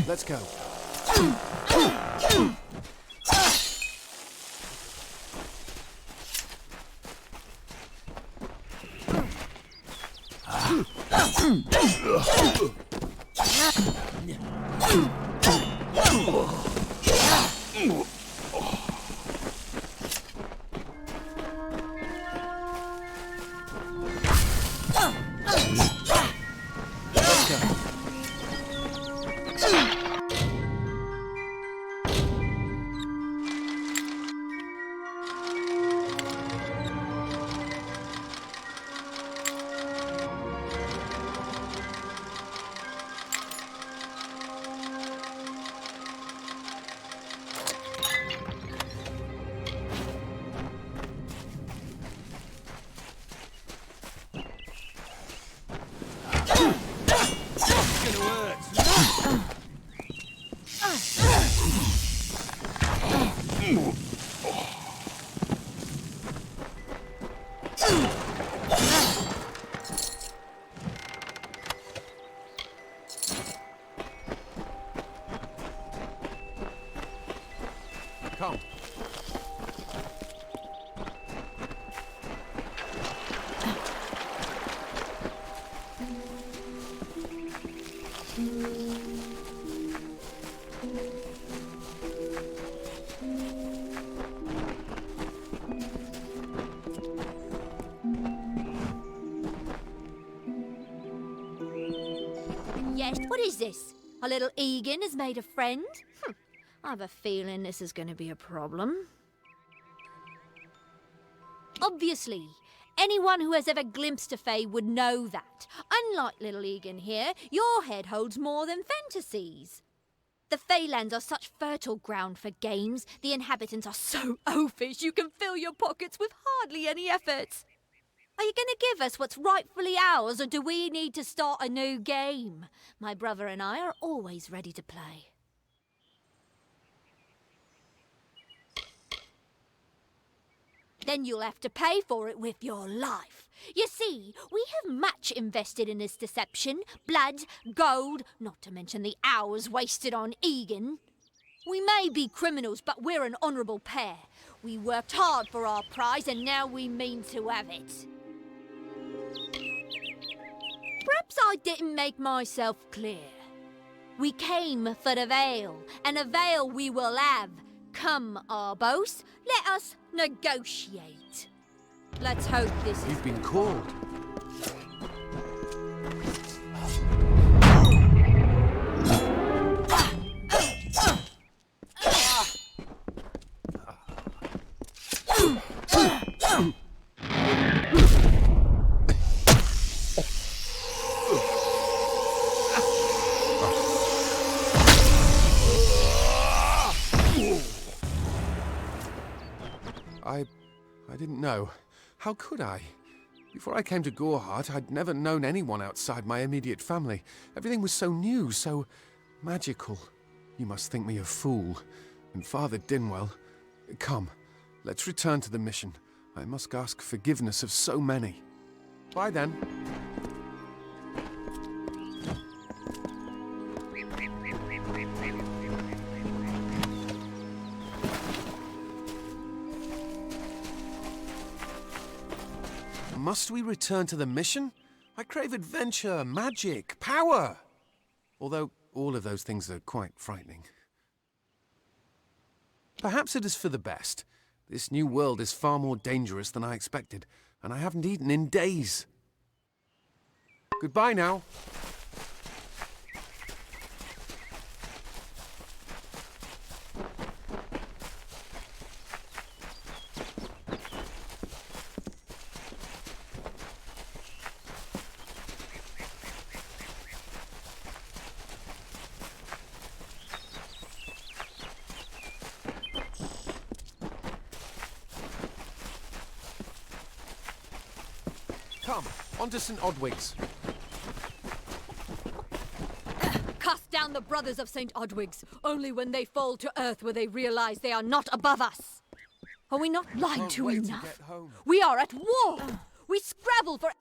Let's go. Come. Yes, what is this? Our little Egan has made a friend? I have a feeling this is going to be a problem. Obviously, anyone who has ever glimpsed a fae would know that. Unlike little Egan here, your head holds more than fantasies. The Feylands are such fertile ground for games. The inhabitants are so oafish you can fill your pockets with hardly any effort. Are you going to give us what's rightfully ours, or do we need to start a new game? My brother and I are always ready to play. Then you'll have to pay for it with your life. You see, we have much invested in this deception. Blood, gold, not to mention the hours wasted on Egan. We may be criminals, but we're an honourable pair. We worked hard for our prize, and now we mean to have it. Perhaps I didn't make myself clear. We came for the veil, and a veil we will have. Come, Arbos, let us negotiate. Let's hope this is... You've been called. I didn't know. How could I? Before I came to Goreheart, I'd never known anyone outside my immediate family. Everything was so new, so magical. You must think me a fool. And Father Dinwell... Come, let's return to the mission. I must ask forgiveness of so many. Bye then. Must we return to the mission? I crave adventure, magic, power. Although all of those things are quite frightening. Perhaps it is for the best. This new world is far more dangerous than I expected, and I haven't eaten in days. Goodbye now. Come, on to St. Odwig's. Cast down the brothers of St. Odwig's. Only when they fall to earth will they realize they are not above us. Are we not lied to enough? We are at war. We scrabble for...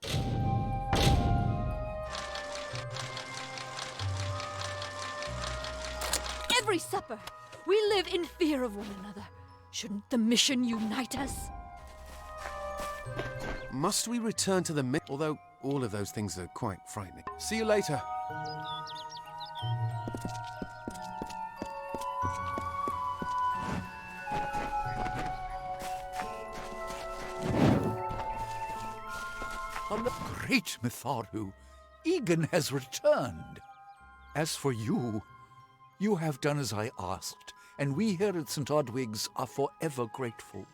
every supper. We live in fear of one another. Shouldn't the mission unite us? Must we return to the although all of those things are quite frightening. See you later. Great Mitharu, Egan has returned. As for you, you have done as I asked, and we here at St. Odwig's are forever grateful.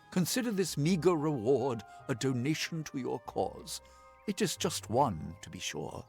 Consider this meager reward a donation to your cause. It is just one, to be sure.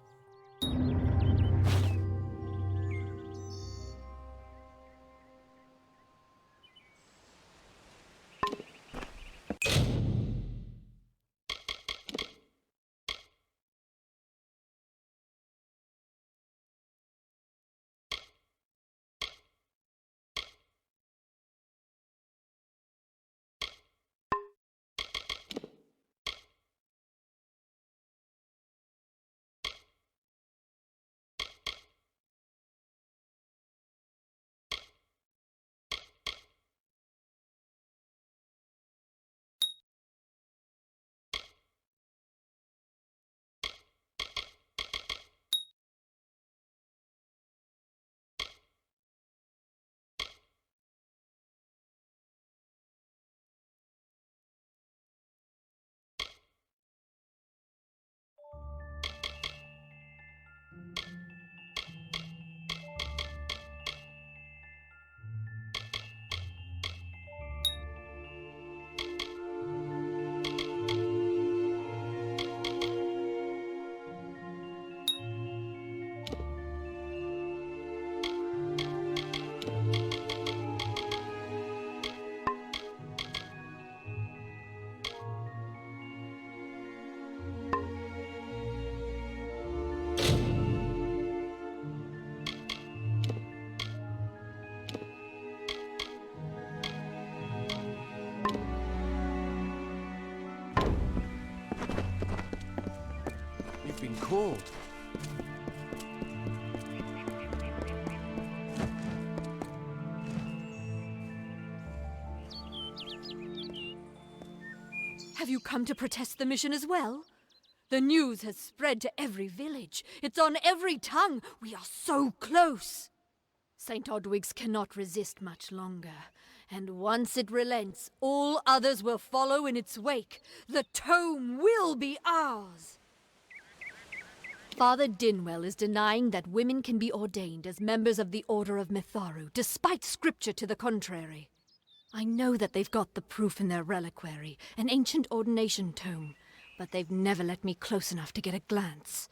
You've been called. Have you come to protest the mission as well? The news has spread to every village. It's on every tongue. We are so close. St. Odwig's cannot resist much longer. And once it relents, all others will follow in its wake. The tome will be ours. Father Dinwell is denying that women can be ordained as members of the Order of Mitharu, despite scripture to the contrary. I know that they've got the proof in their reliquary, an ancient ordination tome, but they've never let me close enough to get a glance.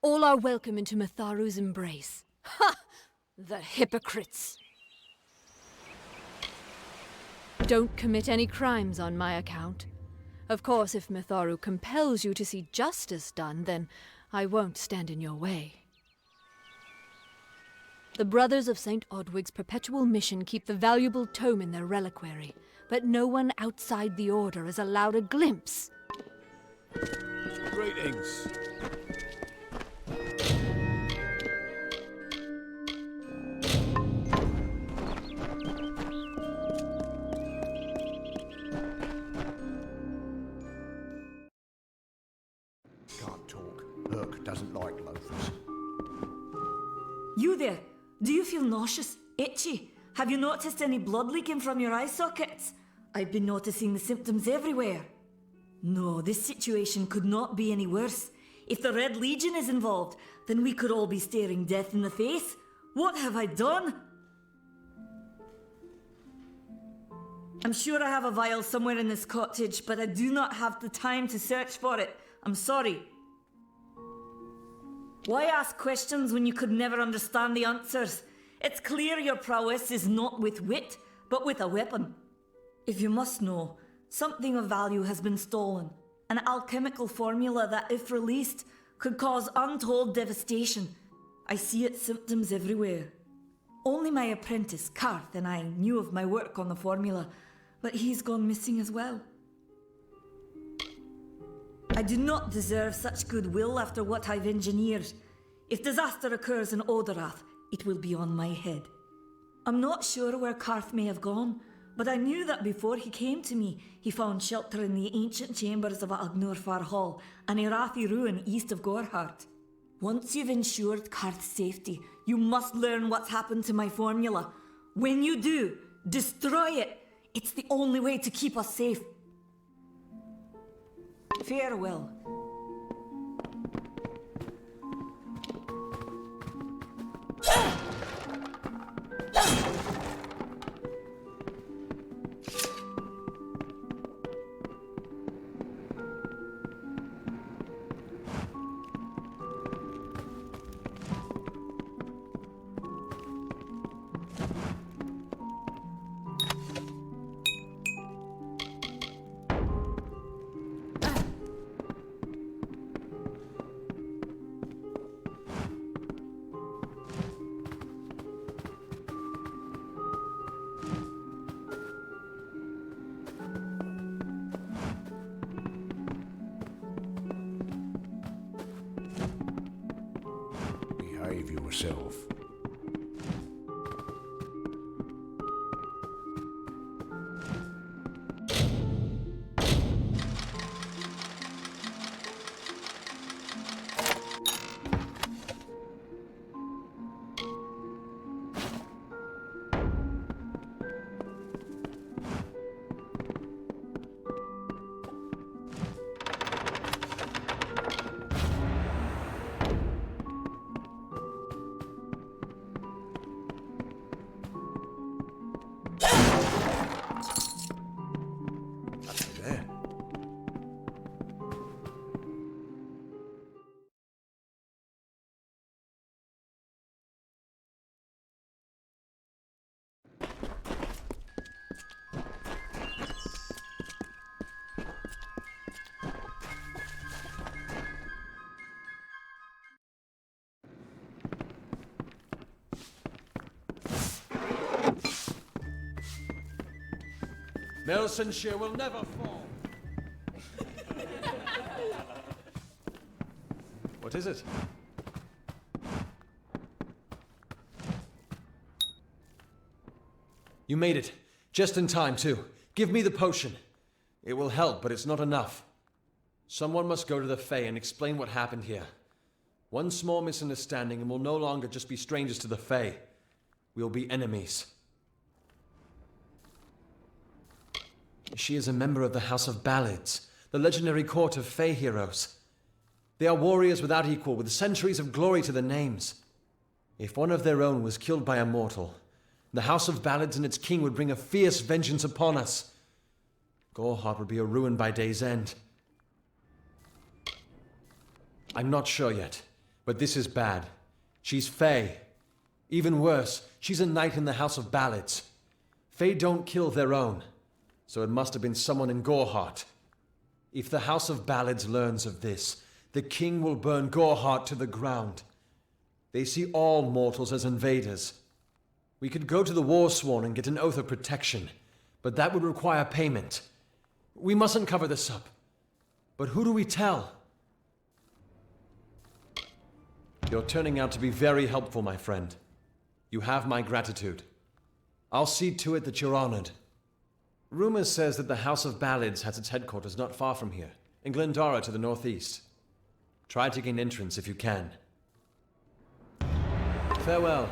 All are welcome into Mitharu's embrace. Ha! The hypocrites! Don't commit any crimes on my account. Of course, if Mitharu compels you to see justice done, then I won't stand in your way. The Brothers of St. Odwig's perpetual mission keep the valuable tome in their reliquary, but no one outside the Order is allowed a glimpse. Greetings. Can't talk. Herc doesn't like loafers. You there? Do you feel nauseous? Itchy? Have you noticed any blood leaking from your eye sockets? I've been noticing the symptoms everywhere. No, this situation could not be any worse. If the Red Legion is involved, then we could all be staring death in the face. What have I done? I'm sure I have a vial somewhere in this cottage, but I do not have the time to search for it. I'm sorry. Why ask questions when you could never understand the answers? It's clear your prowess is not with wit, but with a weapon. If you must know, something of value has been stolen. An alchemical formula that, if released, could cause untold devastation. I see its symptoms everywhere. Only my apprentice, Karth, and I knew of my work on the formula, but he's gone missing as well. I do not deserve such goodwill after what I've engineered. If disaster occurs in Odorath, it will be on my head. I'm not sure where Karth may have gone, but I knew that before he came to me, he found shelter in the ancient chambers of Agnurfar Hall, an Irathi ruin east of Gorhart. Once you've ensured Karth's safety, you must learn what's happened to my formula. When you do, destroy it. It's the only way to keep us safe. Farewell. Behave yourself. Milsonshire will never fall. What is it? You made it. Just in time, too. Give me the potion. It will help, but it's not enough. Someone must go to the Fae and explain what happened here. One small misunderstanding and we'll no longer just be strangers to the Fae. We'll be enemies. She is a member of the House of Ballads, the legendary court of Fae heroes. They are warriors without equal, with centuries of glory to their names. If one of their own was killed by a mortal, the House of Ballads and its king would bring a fierce vengeance upon us. Gorhart would be a ruin by day's end. I'm not sure yet, but this is bad. She's Fae. Even worse, she's a knight in the House of Ballads. Fae don't kill their own, so it must have been someone in Gorhart. If the House of Ballads learns of this, the king will burn Gorhart to the ground. They see all mortals as invaders. We could go to the Warsworn and get an oath of protection, but that would require payment. We mustn't cover this up. But who do we tell? You're turning out to be very helpful, my friend. You have my gratitude. I'll see to it that you're honored. Rumor says that the House of Ballads has its headquarters not far from here, in Glendara to the northeast. Try to gain entrance if you can. Farewell.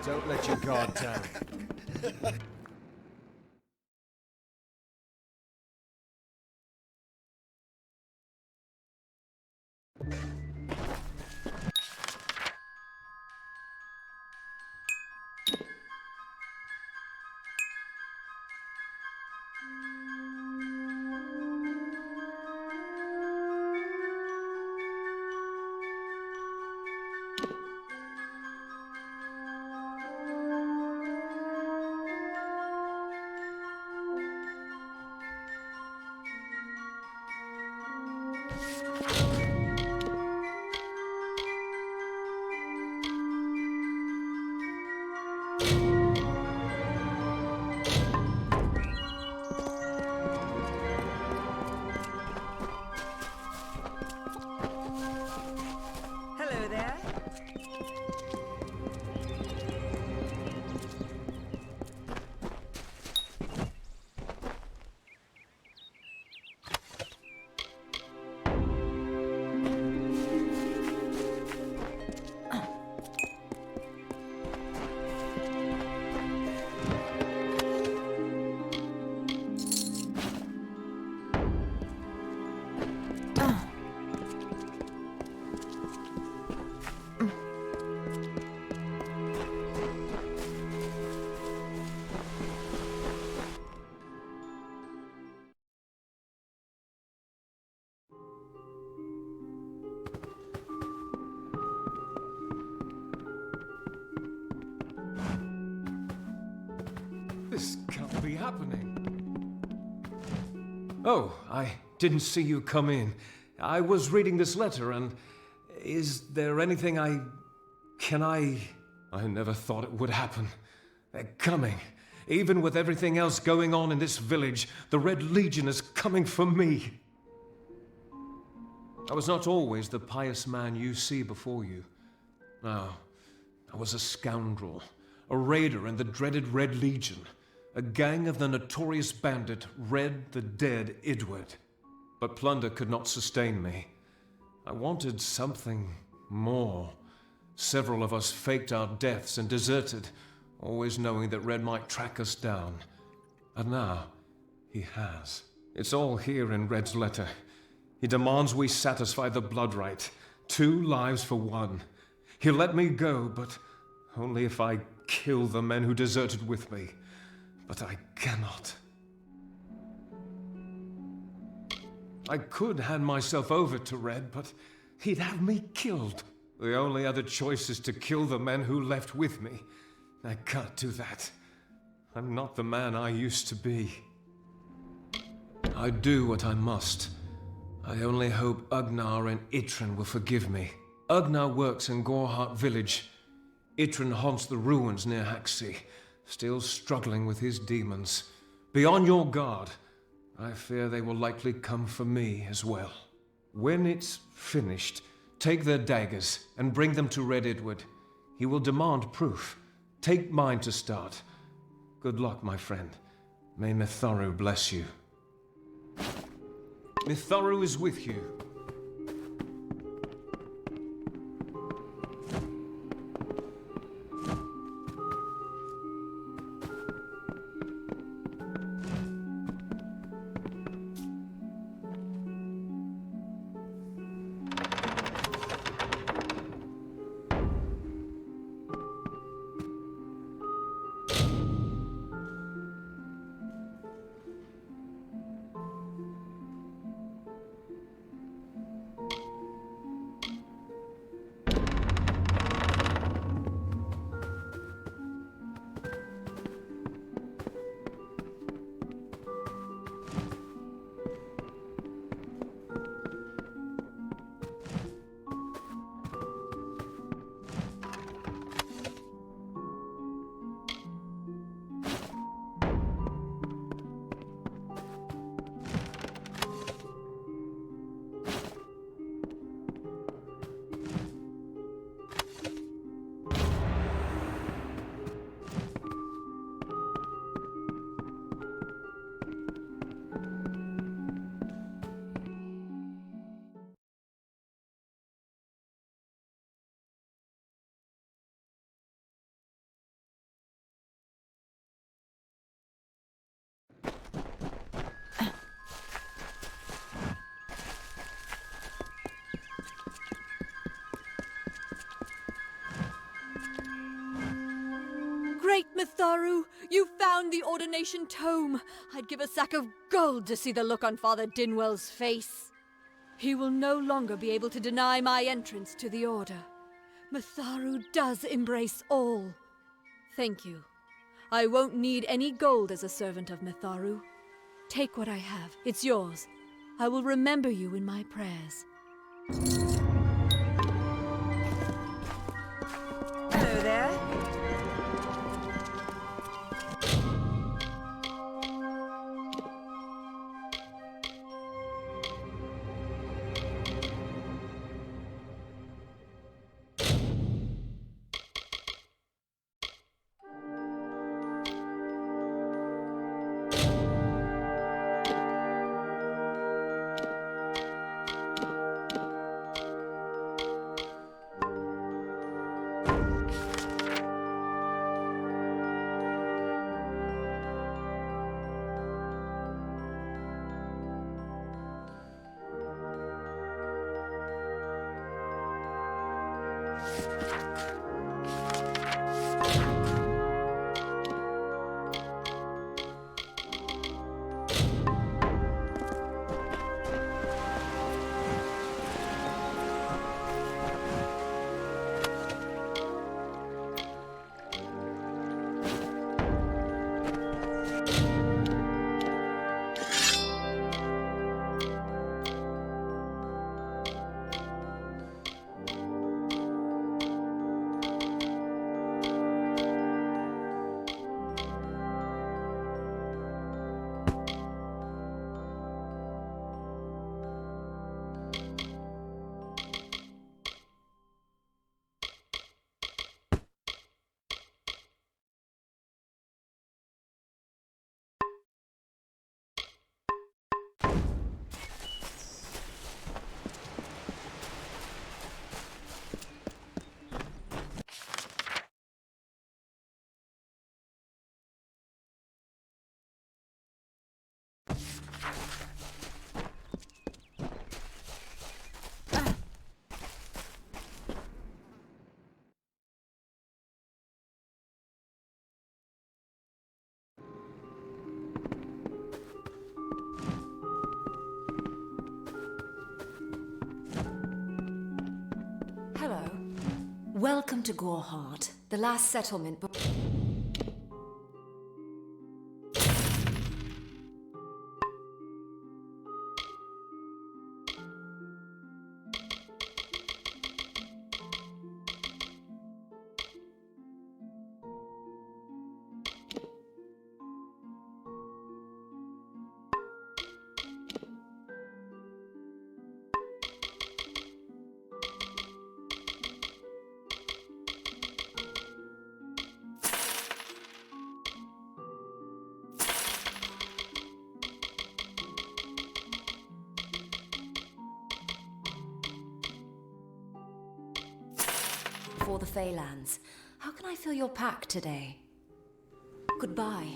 Don't let your guard down. be happening? Oh, I didn't see you come in. I was reading this letter, and is there anything I never thought it would happen. They're coming. Even with everything else going on in this village, the Red Legion is coming for me. I was not always the pious man you see before you. No, I was a scoundrel, a raider in the dreaded Red Legion, a gang of the notorious bandit Red the Dead Edward. But plunder could not sustain me. I wanted something more. Several of us faked our deaths and deserted, always knowing that Red might track us down. And now, he has. It's all here in Red's letter. He demands we satisfy the blood rite. 2 lives for 1. He'll let me go, but only if I kill the men who deserted with me. But I cannot. I could hand myself over to Red, but he'd have me killed. The only other choice is to kill the men who left with me. I can't do that. I'm not the man I used to be. I do what I must. I only hope Ugnar and Itrin will forgive me. Ugnar works in Gorhart village. Itrin haunts the ruins near Haxi, still struggling with his demons. Be on your guard. I fear they will likely come for me as well. When it's finished, take their daggers and bring them to Red Edward. He will demand proof. Take mine to start. Good luck, my friend. May Mitharu bless you. Mitharu is with you. Great Mitharu! You found the ordination tome! I'd give a sack of gold to see the look on Father Dinwell's face. He will no longer be able to deny my entrance to the Order. Mitharu does embrace all. Thank you. I won't need any gold as a servant of Mitharu. Take what I have. It's yours. I will remember you in my prayers. Hello there. Welcome to Goreheart, the last settlement. For the Feylands. How can I fill your pack today? Goodbye.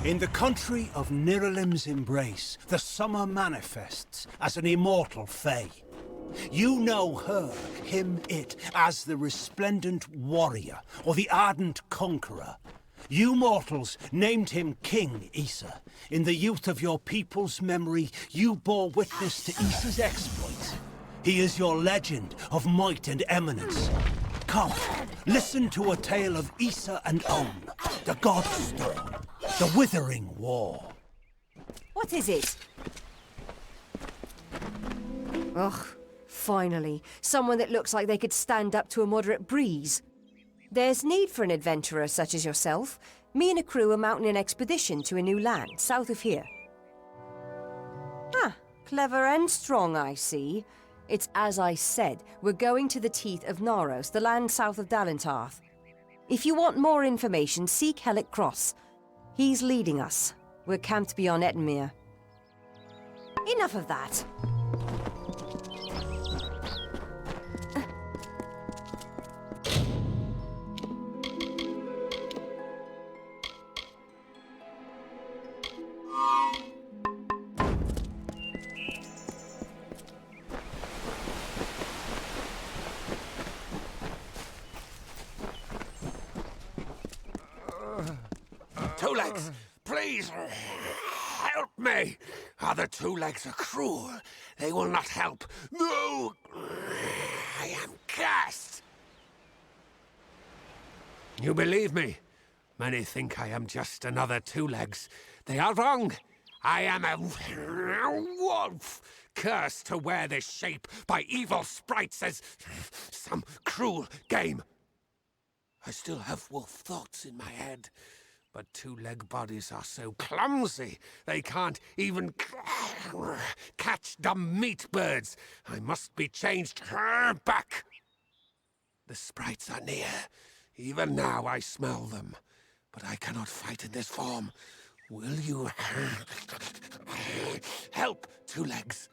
In the country of Niralim's embrace, the summer manifests as an immortal fae. You know her, him, it, as the resplendent warrior, or the ardent conqueror. You mortals named him King Issa. In the youth of your people's memory, you bore witness to Issa's exploits. He is your legend of might and eminence. Come, listen to a tale of Issa and On, the Godstone, the Withering War. What is it? Ugh, finally. Someone that looks like they could stand up to a moderate breeze. There's need for an adventurer such as yourself. Me and a crew are mounting an expedition to a new land, south of here. Ah, clever and strong, I see. It's as I said, we're going to the teeth of Naros, the land south of Dalentarth. If you want more information, seek Hellick Cross. He's leading us. We're camped beyond Ettenmere. Enough of that. Two Legs, please, help me. Other Two Legs are cruel. They will not help. No, I am cursed. You believe me? Many think I am just another Two Legs. They are wrong. I am a wolf, cursed to wear this shape by evil sprites as some cruel game. I still have wolf thoughts in my head. But two-leg bodies are so clumsy, they can't even catch dumb meat birds. I must be changed back. The sprites are near. Even now I smell them. But I cannot fight in this form. Will you help, Two Legs?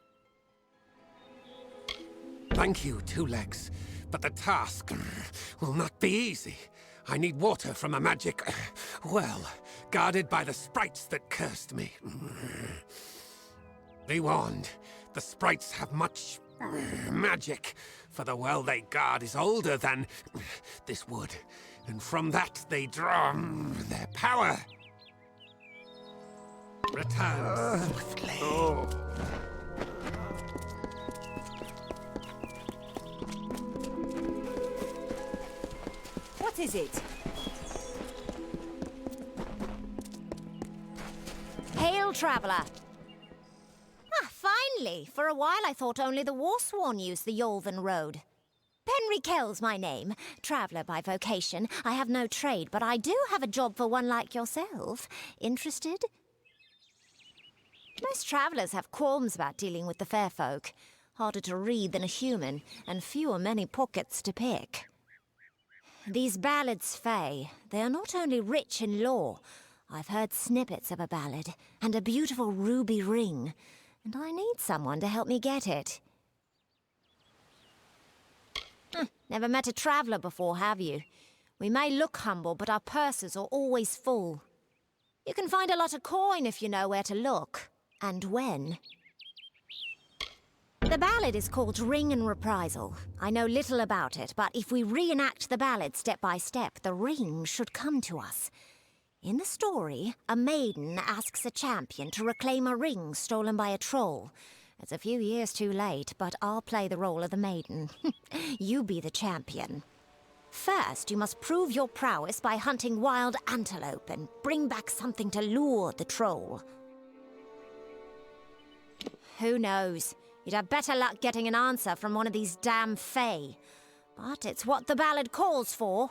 Thank you, Two Legs. But the task will not be easy. I need water from a magic well, guarded by the sprites that cursed me. Be warned, the sprites have much Magic, for the well they guard is older than this wood, and from that they draw their power. Return swiftly. What is it? Hail, traveller! Ah, finally! For a while I thought only the Warsworn used the Yolven Road. Penry Kell's my name. Traveller by vocation. I have no trade, but I do have a job for one like yourself. Interested? Most travellers have qualms about dealing with the fair folk. Harder to read than a human, and fewer many pockets to pick. These ballads, Fae, they are not only rich in lore. I've heard snippets of a ballad, and a beautiful ruby ring, and I need someone to help me get it. Never met a traveller before, have you? We may look humble, but our purses are always full. You can find a lot of coin if you know where to look, and when. The ballad is called Ring and Reprisal. I know little about it, but if we reenact the ballad step by step, the ring should come to us. In the story, a maiden asks a champion to reclaim a ring stolen by a troll. It's a few years too late, but I'll play the role of the maiden. You be the champion. First, you must prove your prowess by hunting wild antelope and bring back something to lure the troll. Who knows? You'd have better luck getting an answer from one of these damn Fae. But it's what the ballad calls for.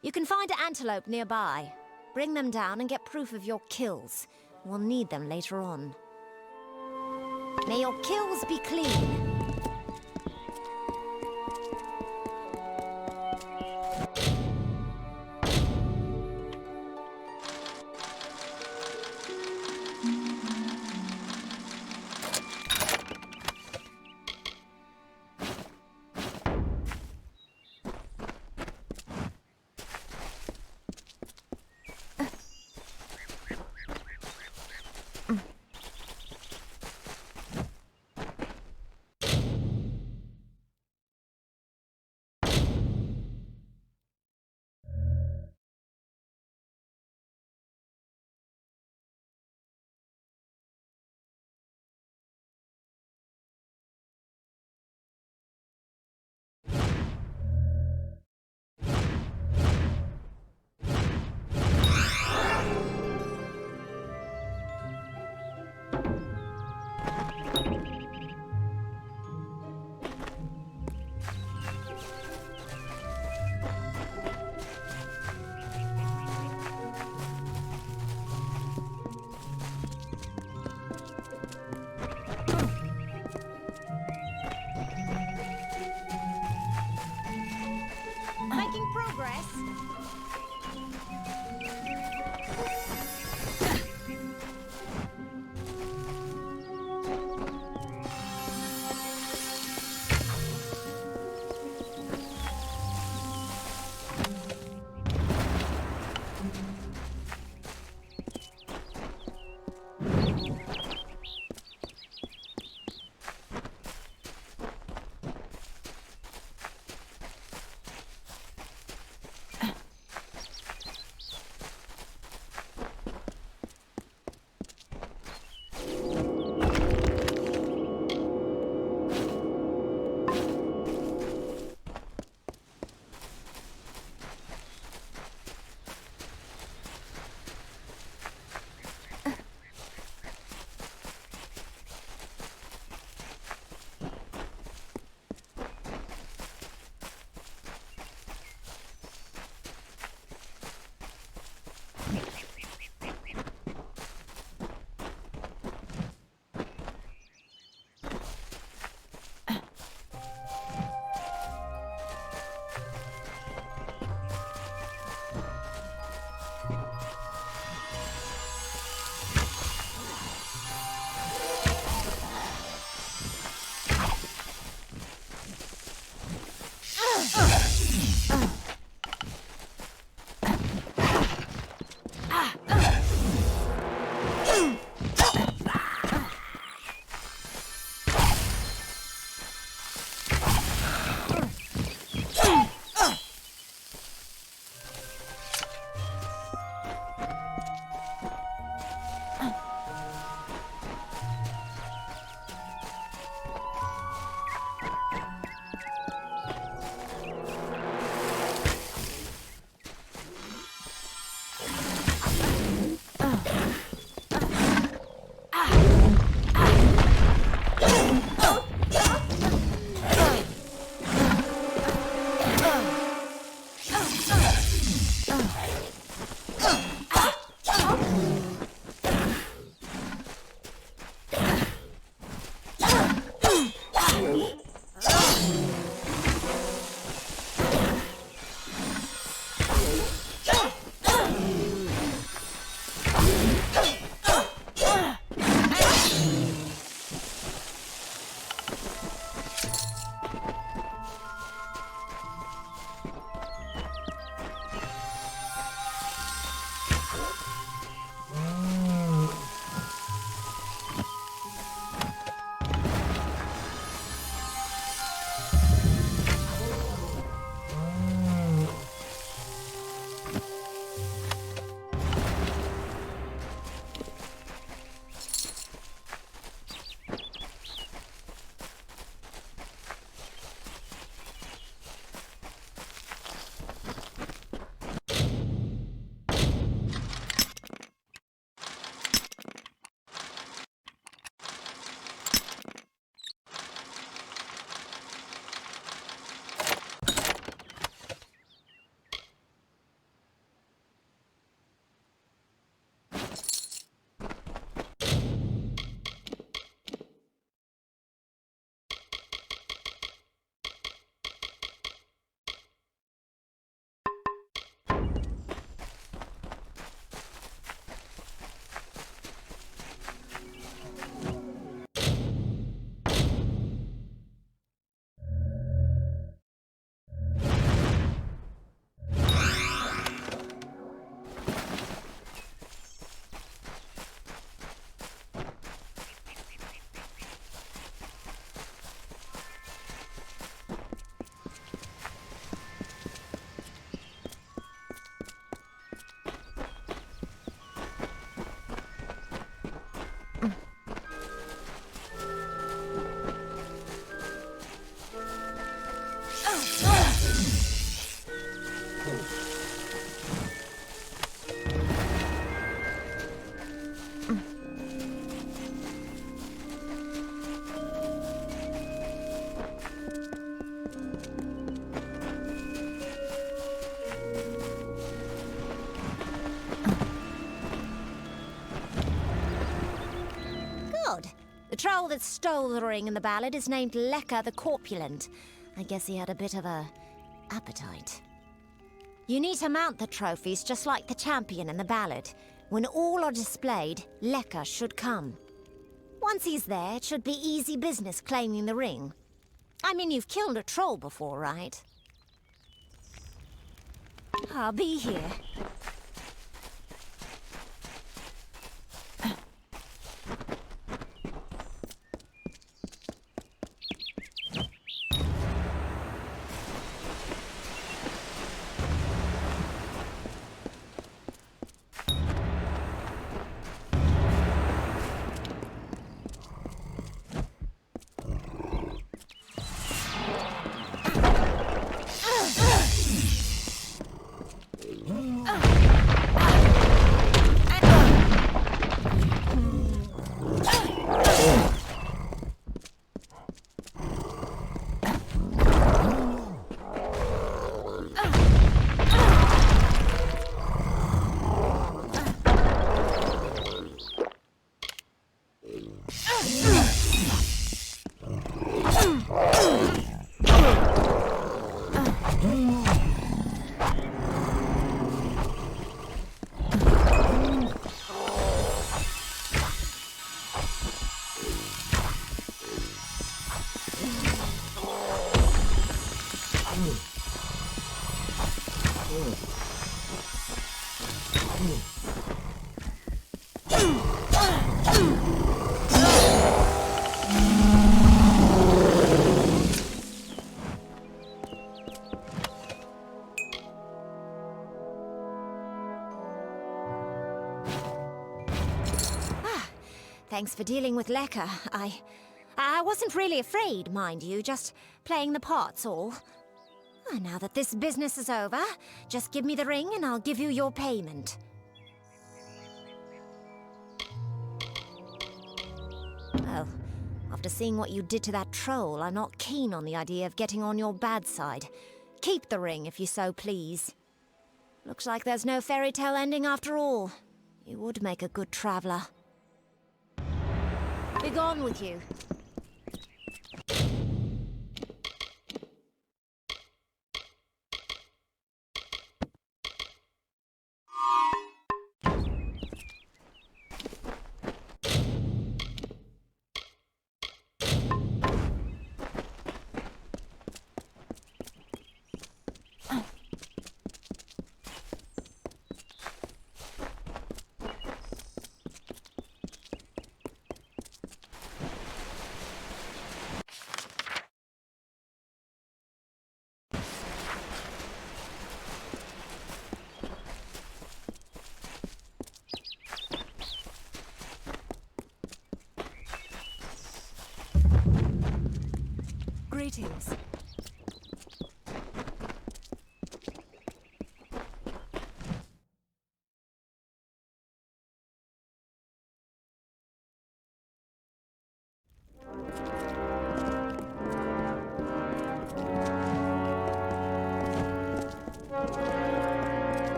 You can find an antelope nearby. Bring them down and get proof of your kills. We'll need them later on. May your kills be clean. Odd. The troll that stole the ring in the ballad is named Lecker the Corpulent. I guess he had a bit of a appetite. You need to mount the trophies just like the champion in the ballad. When all are displayed, Lecker should come. Once he's there, it should be easy business claiming the ring. I mean, you've killed a troll before, right? I'll be here. Thanks for dealing with Lecker. I wasn't really afraid, mind you, just playing the part's all. Now that this business is over, just give me the ring and I'll give you your payment. Oh, after seeing what you did to that troll, I'm not keen on the idea of getting on your bad side. Keep the ring if you so please. Looks like there's no fairy tale ending after all. You would make a good traveler. Be gone with you. Greetings.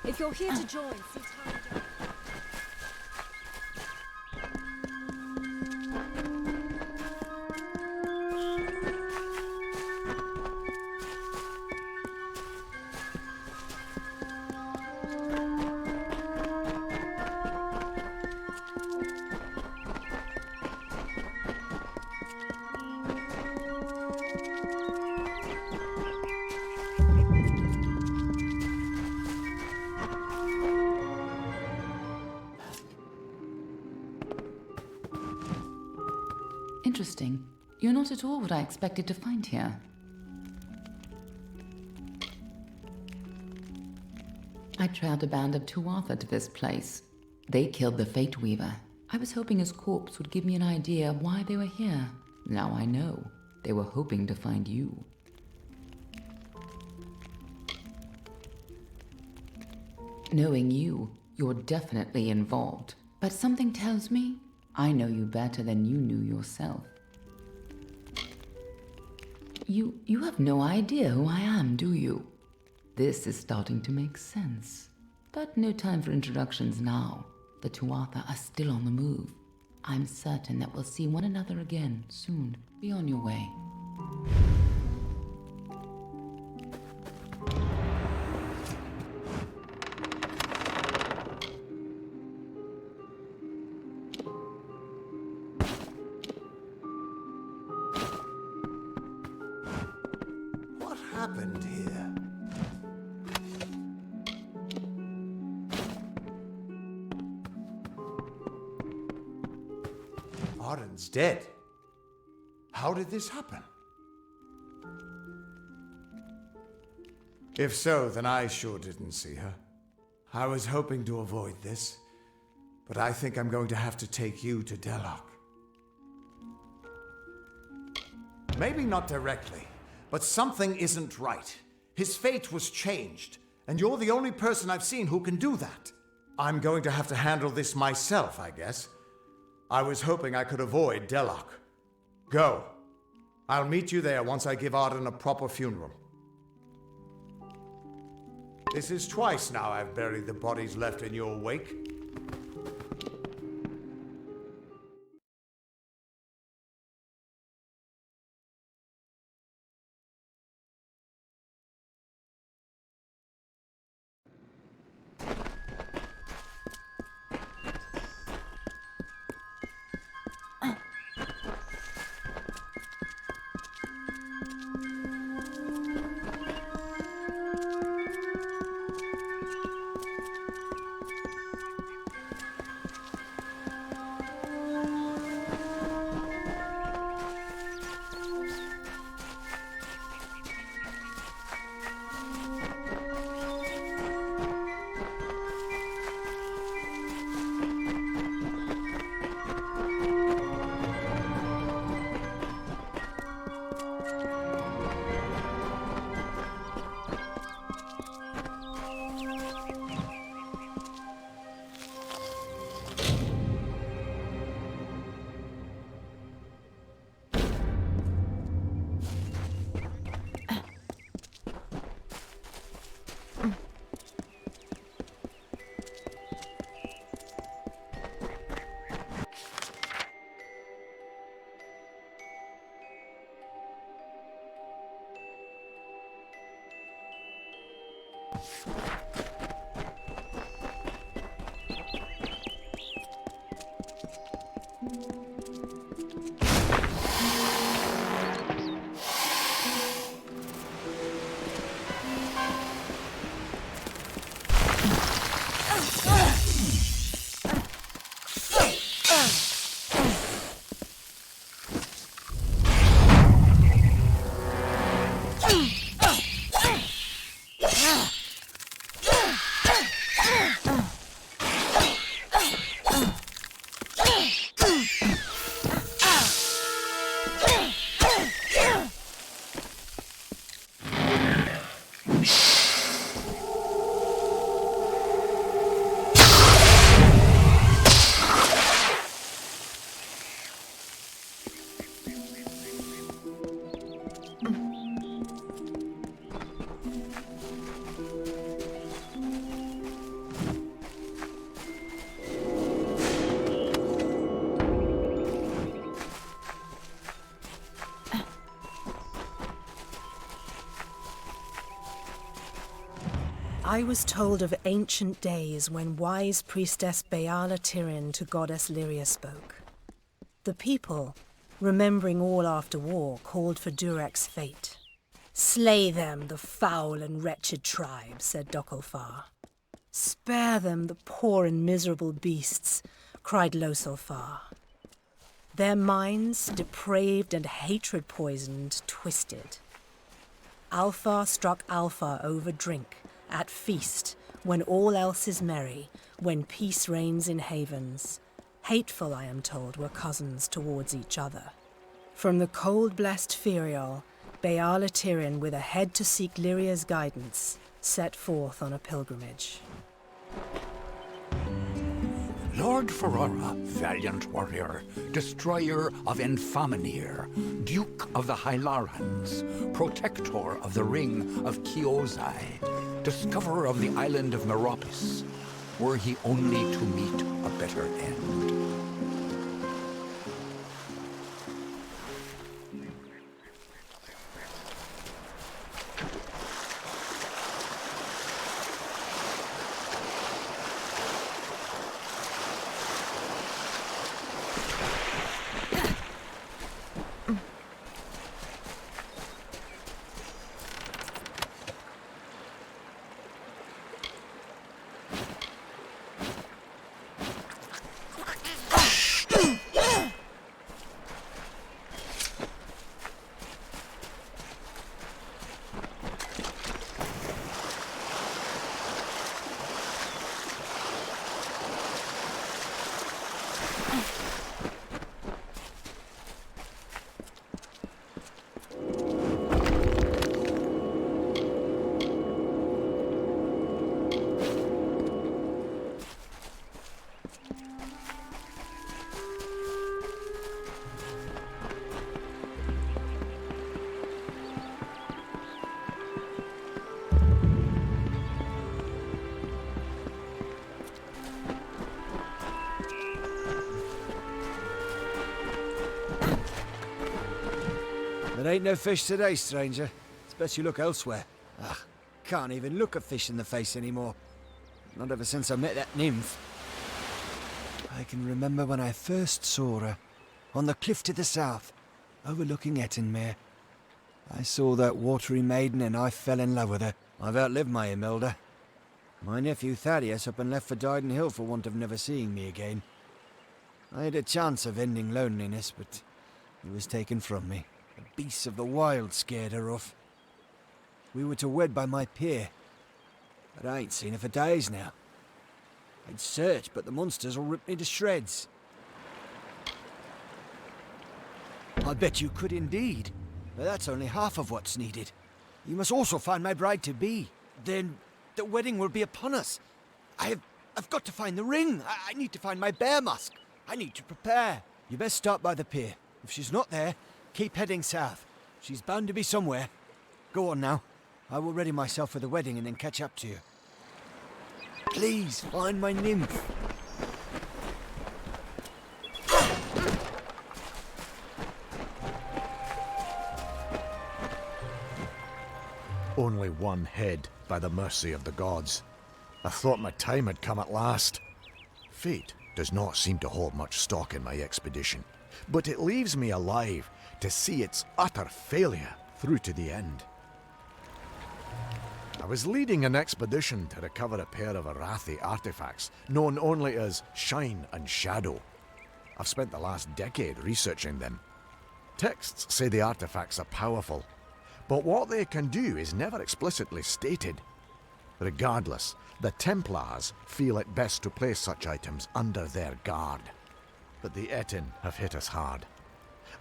If you're here to join, see time down. Interesting. You're not at all what I expected to find here. I trailed a band of Tuatha to this place. They killed the Fate Weaver. I was hoping his corpse would give me an idea of why they were here. Now I know. They were hoping to find you. Knowing you, you're definitely involved. But something tells me I know you better than you knew yourself. You have no idea who I am, do you? This is starting to make sense. But no time for introductions now. The Tuatha are still on the move. I'm certain that we'll see one another again soon. Be on your way. What happened here? Arden's dead. How did this happen? If so, then I sure didn't see her. I was hoping to avoid this, but I think I'm going to have to take you to Delok. Maybe not directly, but something isn't right. His fate was changed, and you're the only person I've seen who can do that. I'm going to have to handle this myself, I guess. I was hoping I could avoid Delok. Go. I'll meet you there once I give Arden a proper funeral. This is twice now I've buried the bodies left in your wake. I was told of ancient days when wise priestess Beala Tirin to goddess Lyria spoke. The people, remembering all after war, called for Durek's fate. "Slay them, the foul and wretched tribe," said Dokalfar. "Spare them, the poor and miserable beasts," cried Losalfar. Their minds, depraved and hatred-poisoned, twisted. Alfar struck Alfar over drink, at feast, when all else is merry, when peace reigns in havens. Hateful, I am told, were cousins towards each other. From the cold-blessed Ferial, Beala Tirin, with a head to seek Lyria's guidance, set forth on a pilgrimage. Lord Ferrara, valiant warrior, destroyer of Infaminir, Duke of the Hylarans, protector of the ring of Kiozai, discoverer of the island of Meropis, were he only to meet a better end. There ain't no fish today, stranger. It's best you look elsewhere. Ugh, can't even look a fish in the face anymore. Not ever since I met that nymph. I can remember when I first saw her, on the cliff to the south, overlooking Ettenmere. I saw that watery maiden and I fell in love with her. I've outlived my Imelda. My nephew Thaddeus up and left for Dyden Hill for want of never seeing me again. I had a chance of ending loneliness, but it was taken from me. The beasts of the wild scared her off. We were to wed by my pier, but I ain't seen her for days now. I'd search, but the monsters will rip me to shreds. I bet you could indeed, but that's only half of what's needed. You must also find my bride-to-be. Then the wedding will be upon us. I've got to find the ring. I need to find my bear musk. I need to prepare. You best start by the pier. If she's not there, keep heading south. She's bound to be somewhere. Go on now. I will ready myself for the wedding and then catch up to you. Please, find my nymph. Only one head, by the mercy of the gods. I thought my time had come at last. Fate does not seem to hold much stock in my expedition, but it leaves me alive to see its utter failure through to the end. I was leading an expedition to recover a pair of Arathi artifacts, known only as Shine and Shadow. I've spent the last decade researching them. Texts say the artifacts are powerful, but what they can do is never explicitly stated. Regardless, the Templars feel it best to place such items under their guard. But the Etin have hit us hard.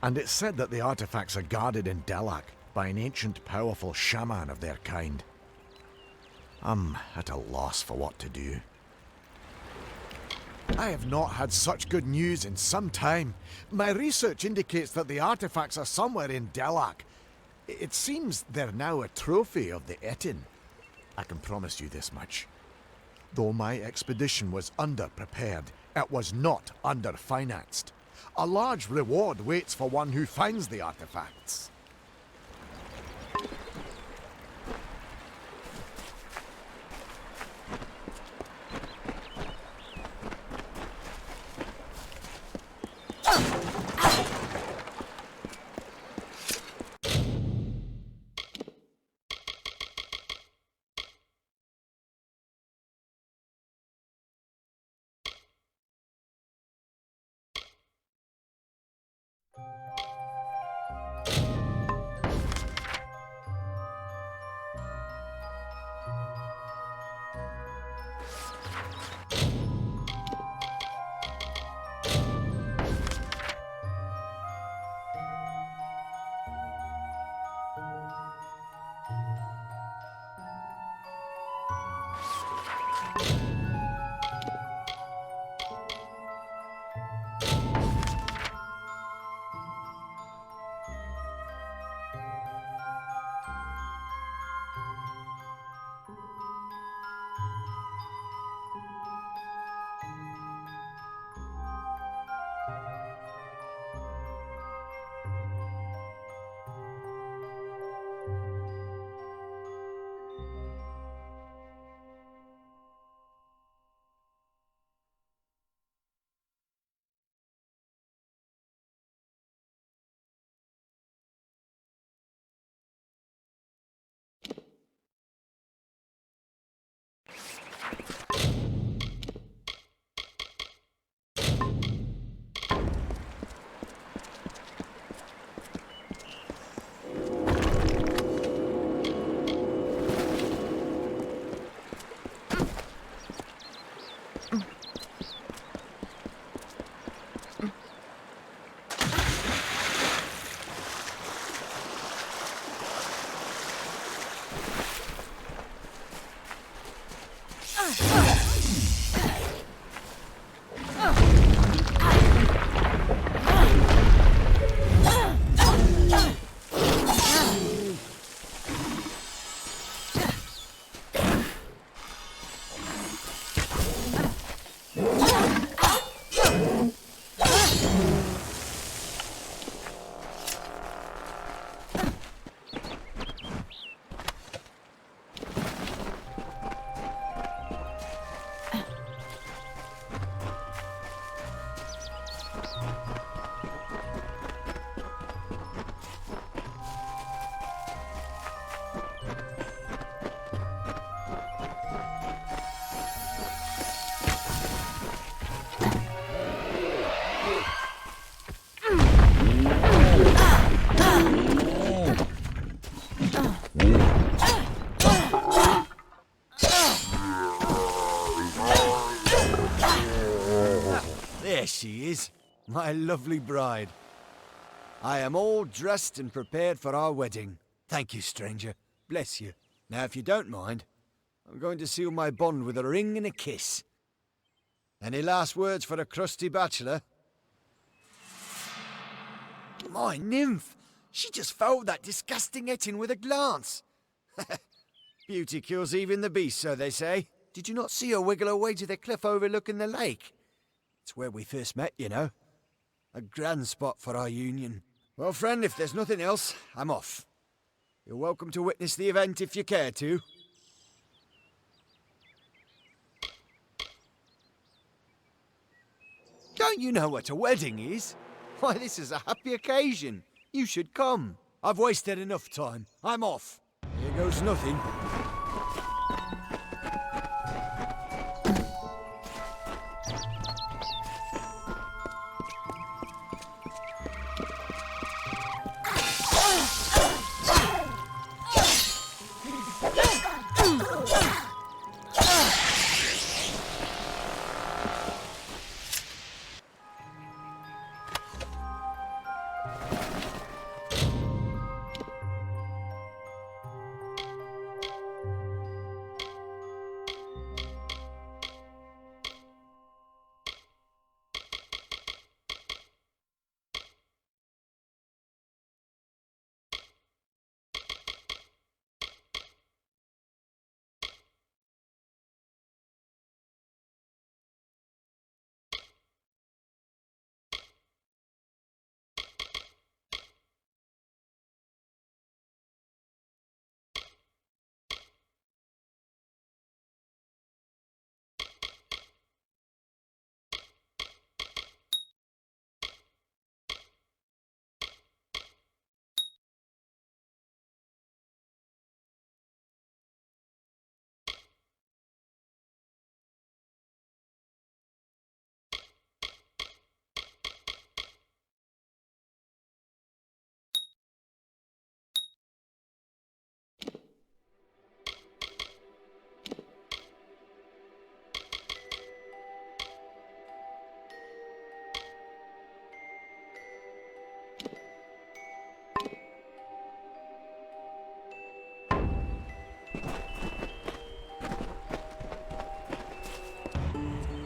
And it's said that the artifacts are guarded in Delac by an ancient powerful shaman of their kind. I'm at a loss for what to do. I have not had such good news in some time. My research indicates that the artifacts are somewhere in Delac. It seems they're now a trophy of the Etin. I can promise you this much. Though my expedition was underprepared, it was not underfinanced. A large reward waits for one who finds the artifacts. is, my lovely bride. I am all dressed and prepared for our wedding. Thank you, stranger. Bless you. Now, if you don't mind, I'm going to seal my bond with a ring and a kiss. Any last words for a crusty bachelor? My nymph! She just fouled that disgusting etching with a glance. Beauty kills even the beast, so they say. Did you not see her wiggle her way to the cliff overlooking the lake? It's where we first met, you know. A grand spot for our union. Well, friend, if there's nothing else, I'm off. You're welcome to witness the event if you care to. Don't you know what a wedding is? Why, this is a happy occasion. You should come. I've wasted enough time. I'm off. Here goes nothing.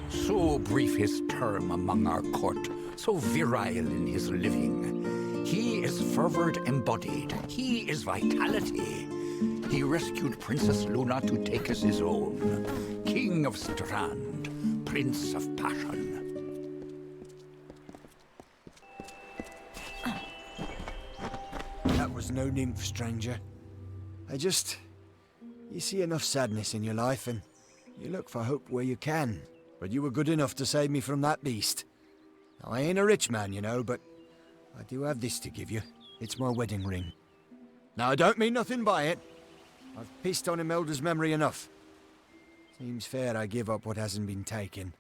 So brief his term among our court, so virile in his living. He is fervor embodied, he is vitality. He rescued Princess Luna to take as his own. King of Strand, Prince of Passion. That was no nymph, stranger. You see enough sadness in your life, and you look for hope where you can. But you were good enough to save me from that beast. Now, I ain't a rich man, you know, but I do have this to give you. It's my wedding ring. Now, I don't mean nothing by it. I've pissed on Imelda's memory enough. Seems fair I give up what hasn't been taken.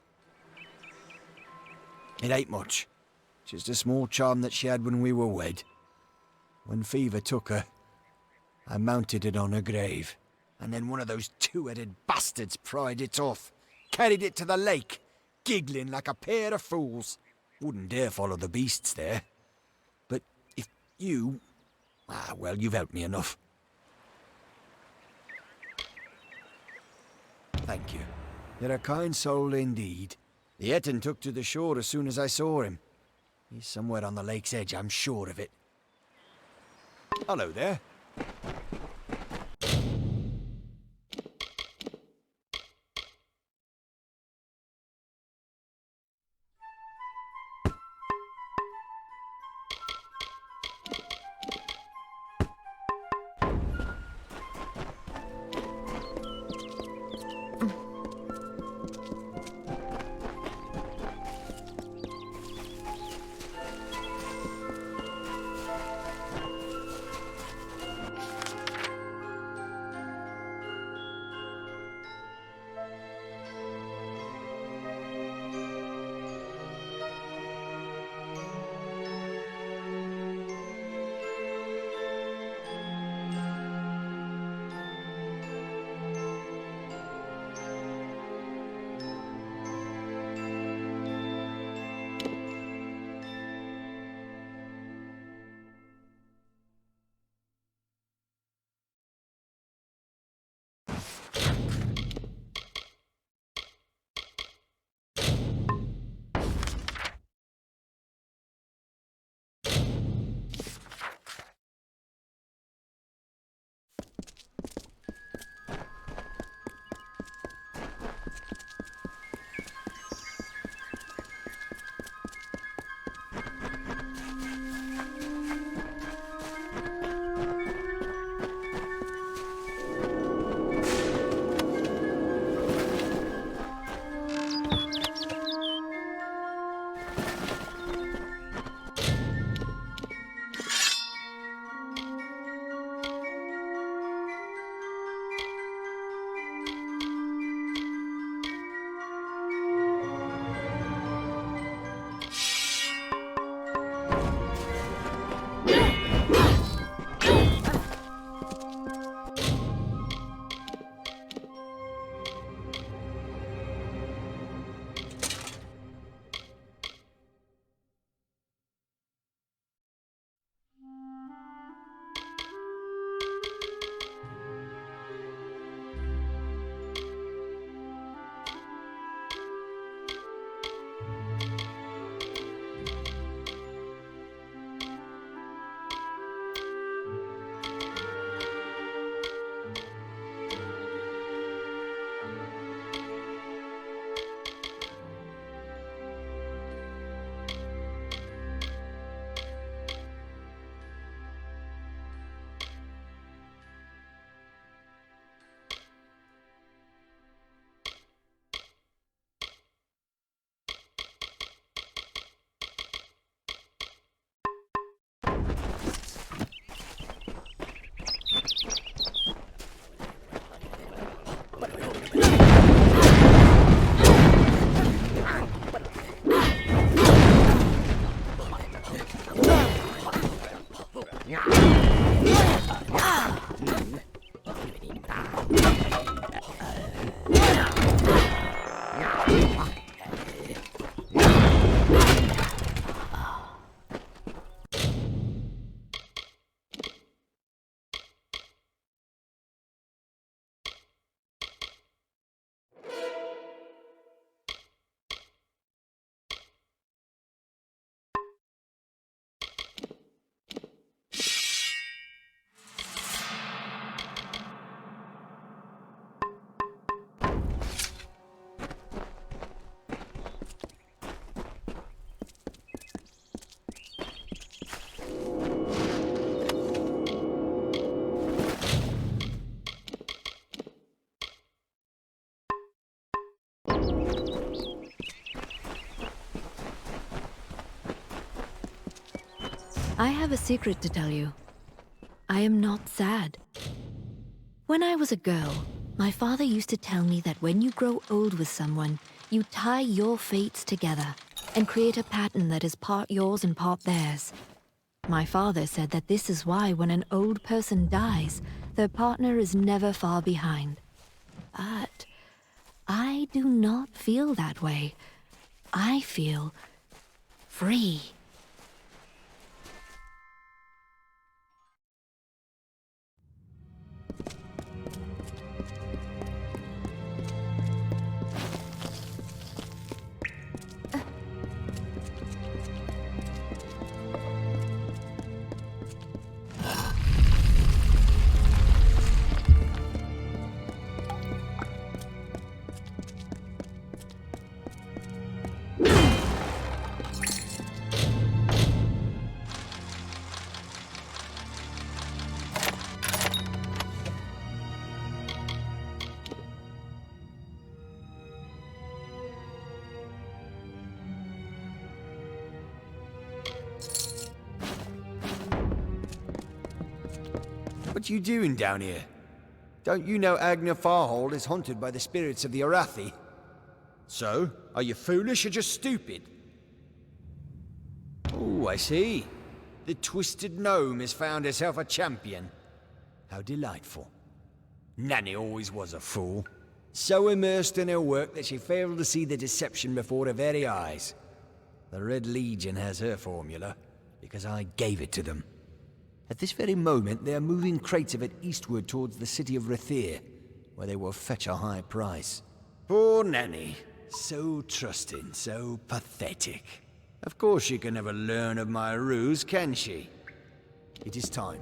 It ain't much. Just a small charm that she had when we were wed. When fever took her, I mounted it on her grave. And then one of those two-headed bastards pried it off. Carried it to the lake, giggling like a pair of fools. Wouldn't dare follow the beasts there. But if you... well, you've helped me enough. Thank you. You're a kind soul indeed. The Etten took to the shore as soon as I saw him. He's somewhere on the lake's edge, I'm sure of it. Hello there. I have a secret to tell you. I am not sad. When I was a girl, my father used to tell me that when you grow old with someone, you tie your fates together and create a pattern that is part yours and part theirs. My father said that this is why when an old person dies, their partner is never far behind. But I do not feel that way. I feel free. What you doing down here? Don't you know Agna Farhold is haunted by the spirits of the Arathi? So, are you foolish or just stupid? Oh, I see. The Twisted Gnome has found herself a champion. How delightful. Nanny always was a fool. So immersed in her work that she failed to see the deception before her very eyes. The Red Legion has her formula, because I gave it to them. At this very moment, they are moving crates of it eastward towards the city of Rathir, where they will fetch a high price. Poor Nanny. So trusting, so pathetic. Of course she can never learn of my ruse, can she? It is time.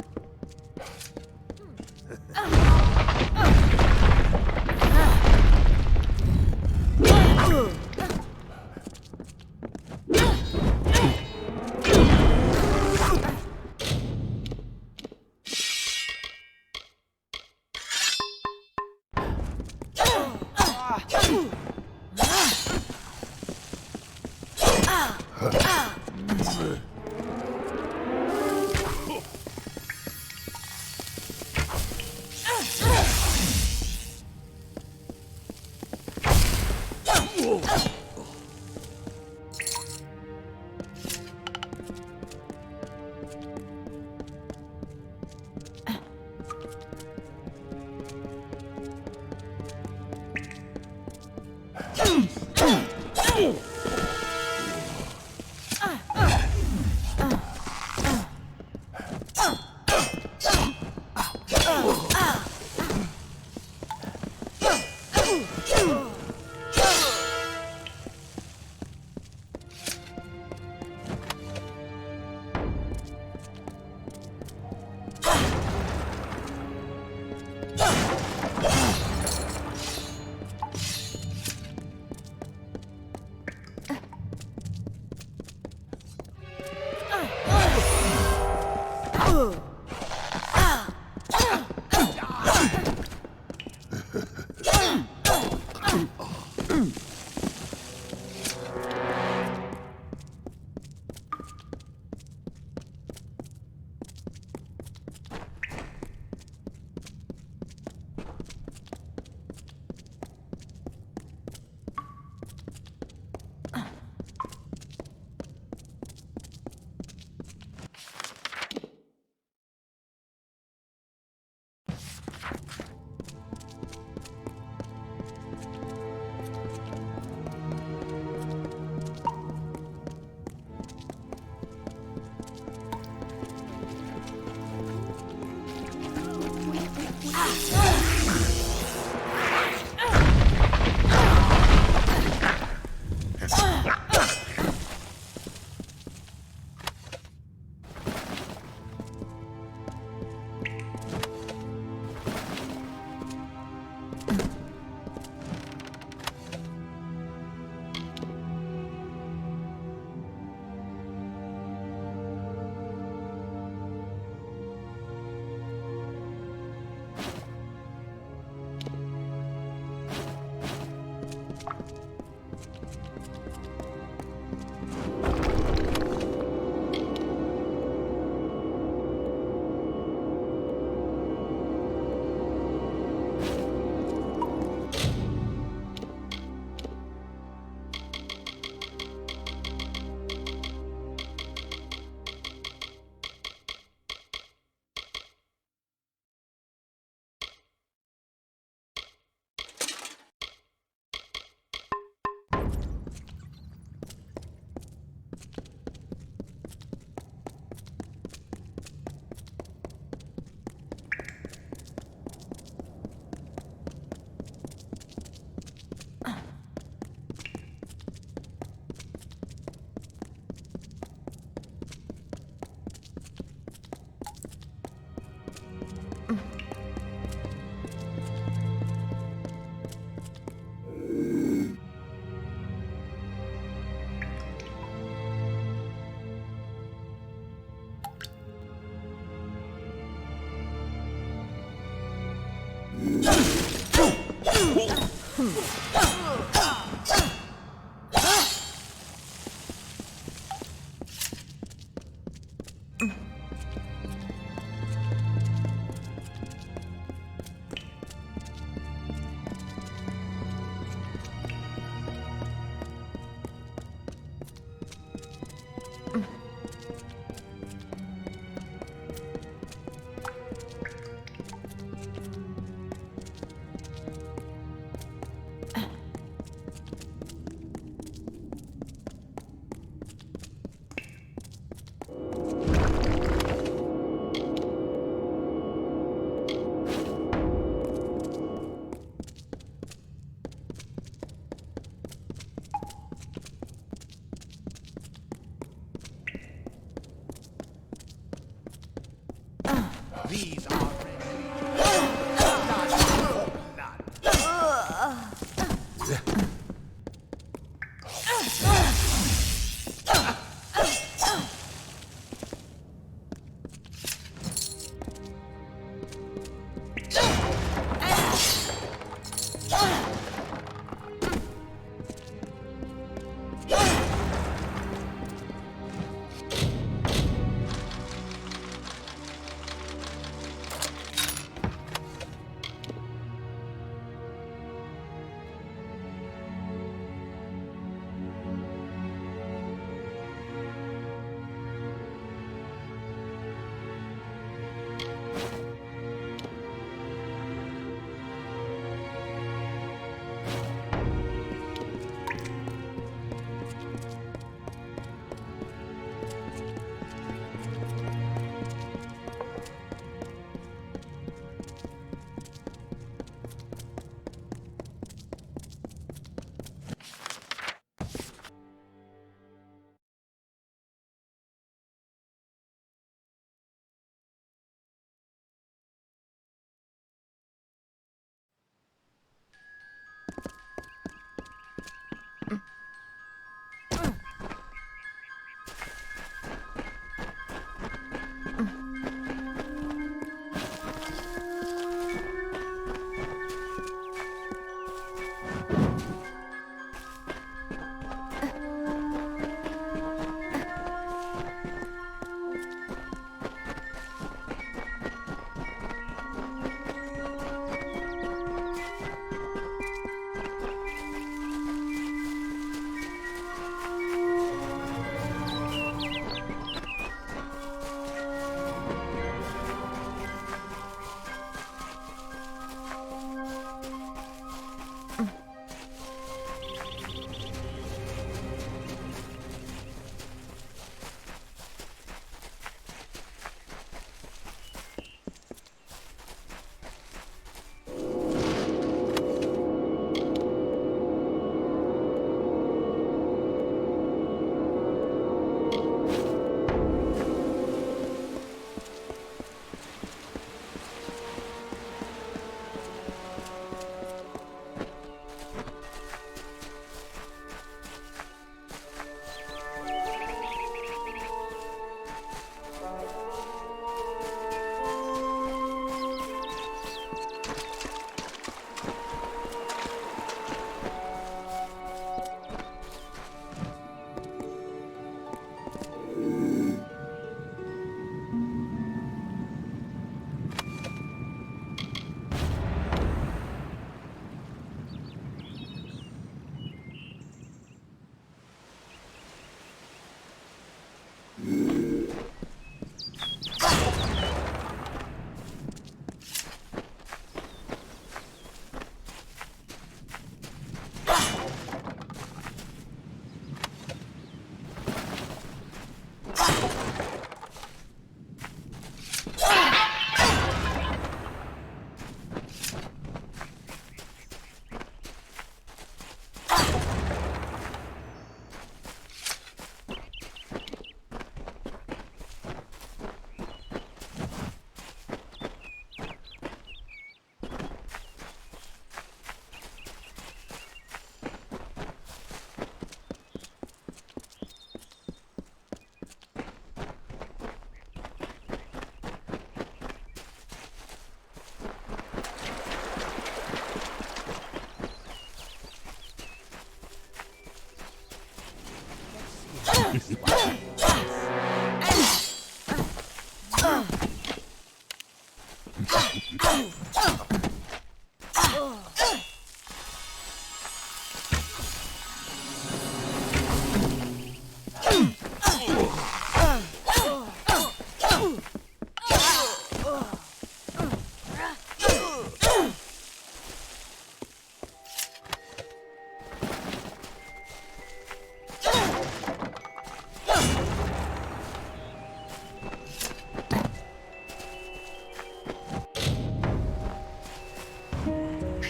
These are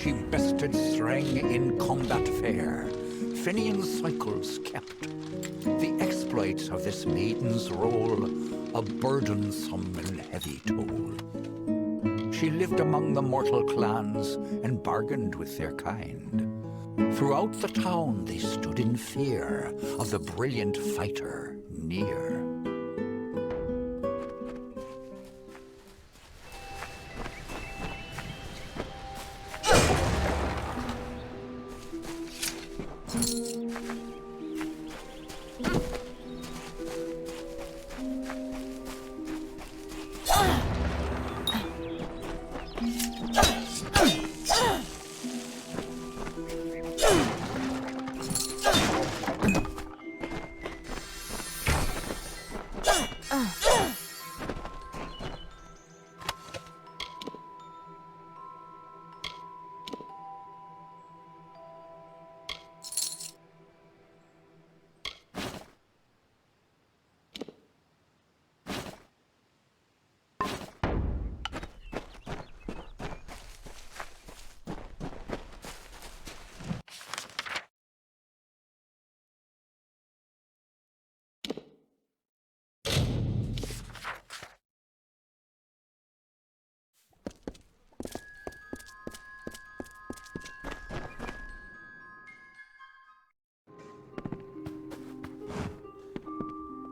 She bested Threng in combat fair. Finian's cycles kept. The exploits of this maiden's role, a burdensome and heavy toll. She lived among the mortal clans and bargained with their kind. Throughout the town they stood in fear of the brilliant fighter near.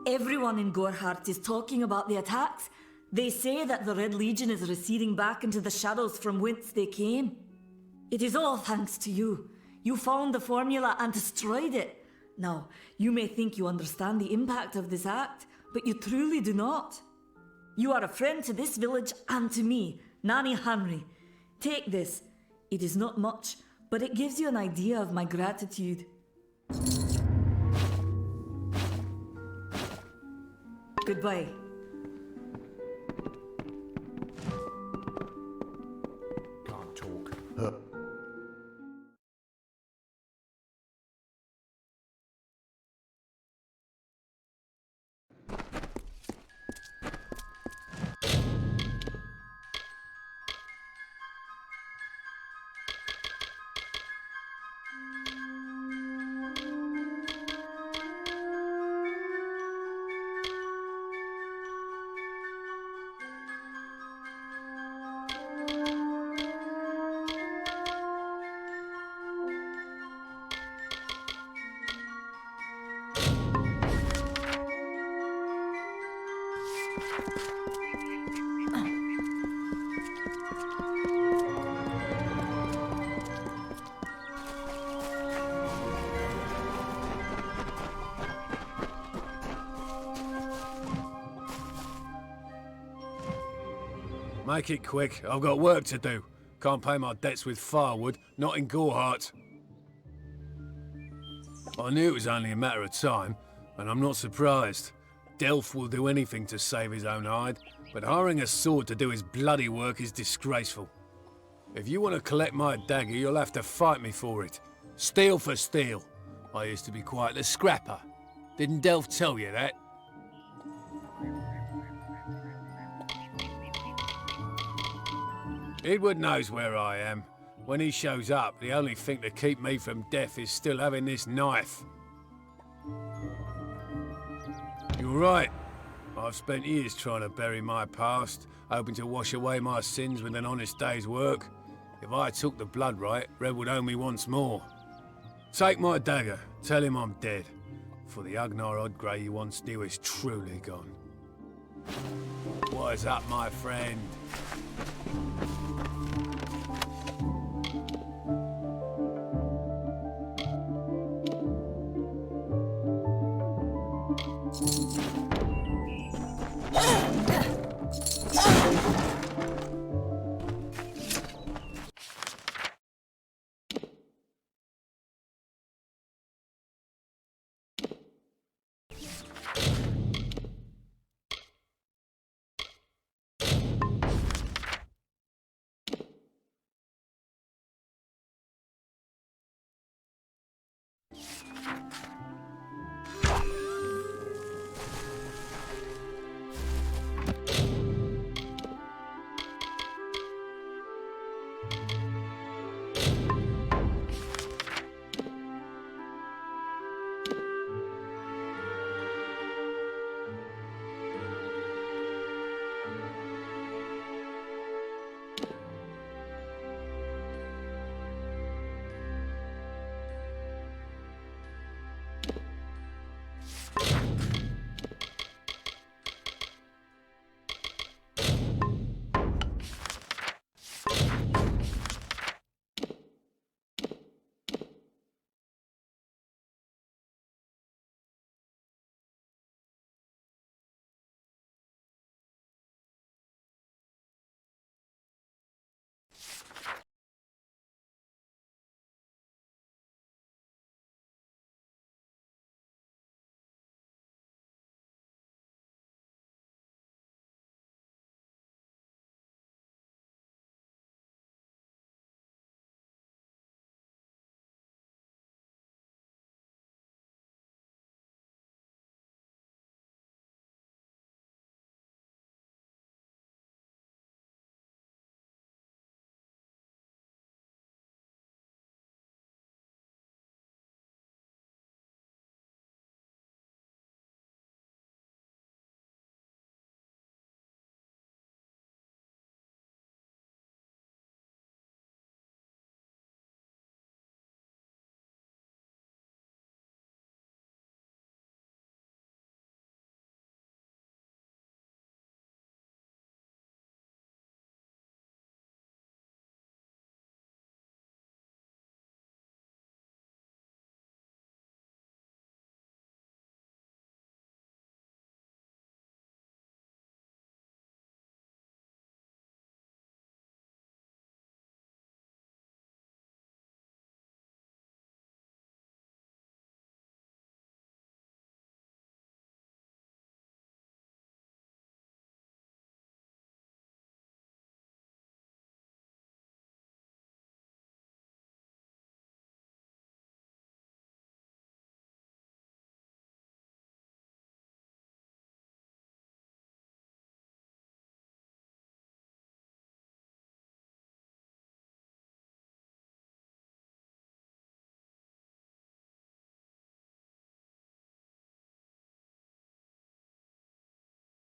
Everyone in Gorhart is talking about the attacks. They say that the Red Legion is receding back into the shadows from whence they came. It is all thanks to you. You found the formula and destroyed it. Now, you may think you understand the impact of this act, but you truly do not. You are a friend to this village and to me, Nanny Henry. Take this. It is not much, but it gives you an idea of my gratitude. Goodbye. Can't talk. Make it quick. I've got work to do. Can't pay my debts with firewood, not in Gorhart. I knew it was only a matter of time, and I'm not surprised. Delph will do anything to save his own hide, but hiring a sword to do his bloody work is disgraceful. If you want to collect my dagger, you'll have to fight me for it. Steel for steel. I used to be quite the scrapper. Didn't Delph tell you that? Edward knows where I am. When he shows up, the only thing to keep me from death is still having this knife. You're right. I've spent years trying to bury my past, hoping to wash away my sins with an honest day's work. If I took the blood right, Red would own me once more. Take my dagger, tell him I'm dead, for the Agnar Odgrey he once knew is truly gone. What is up, my friend?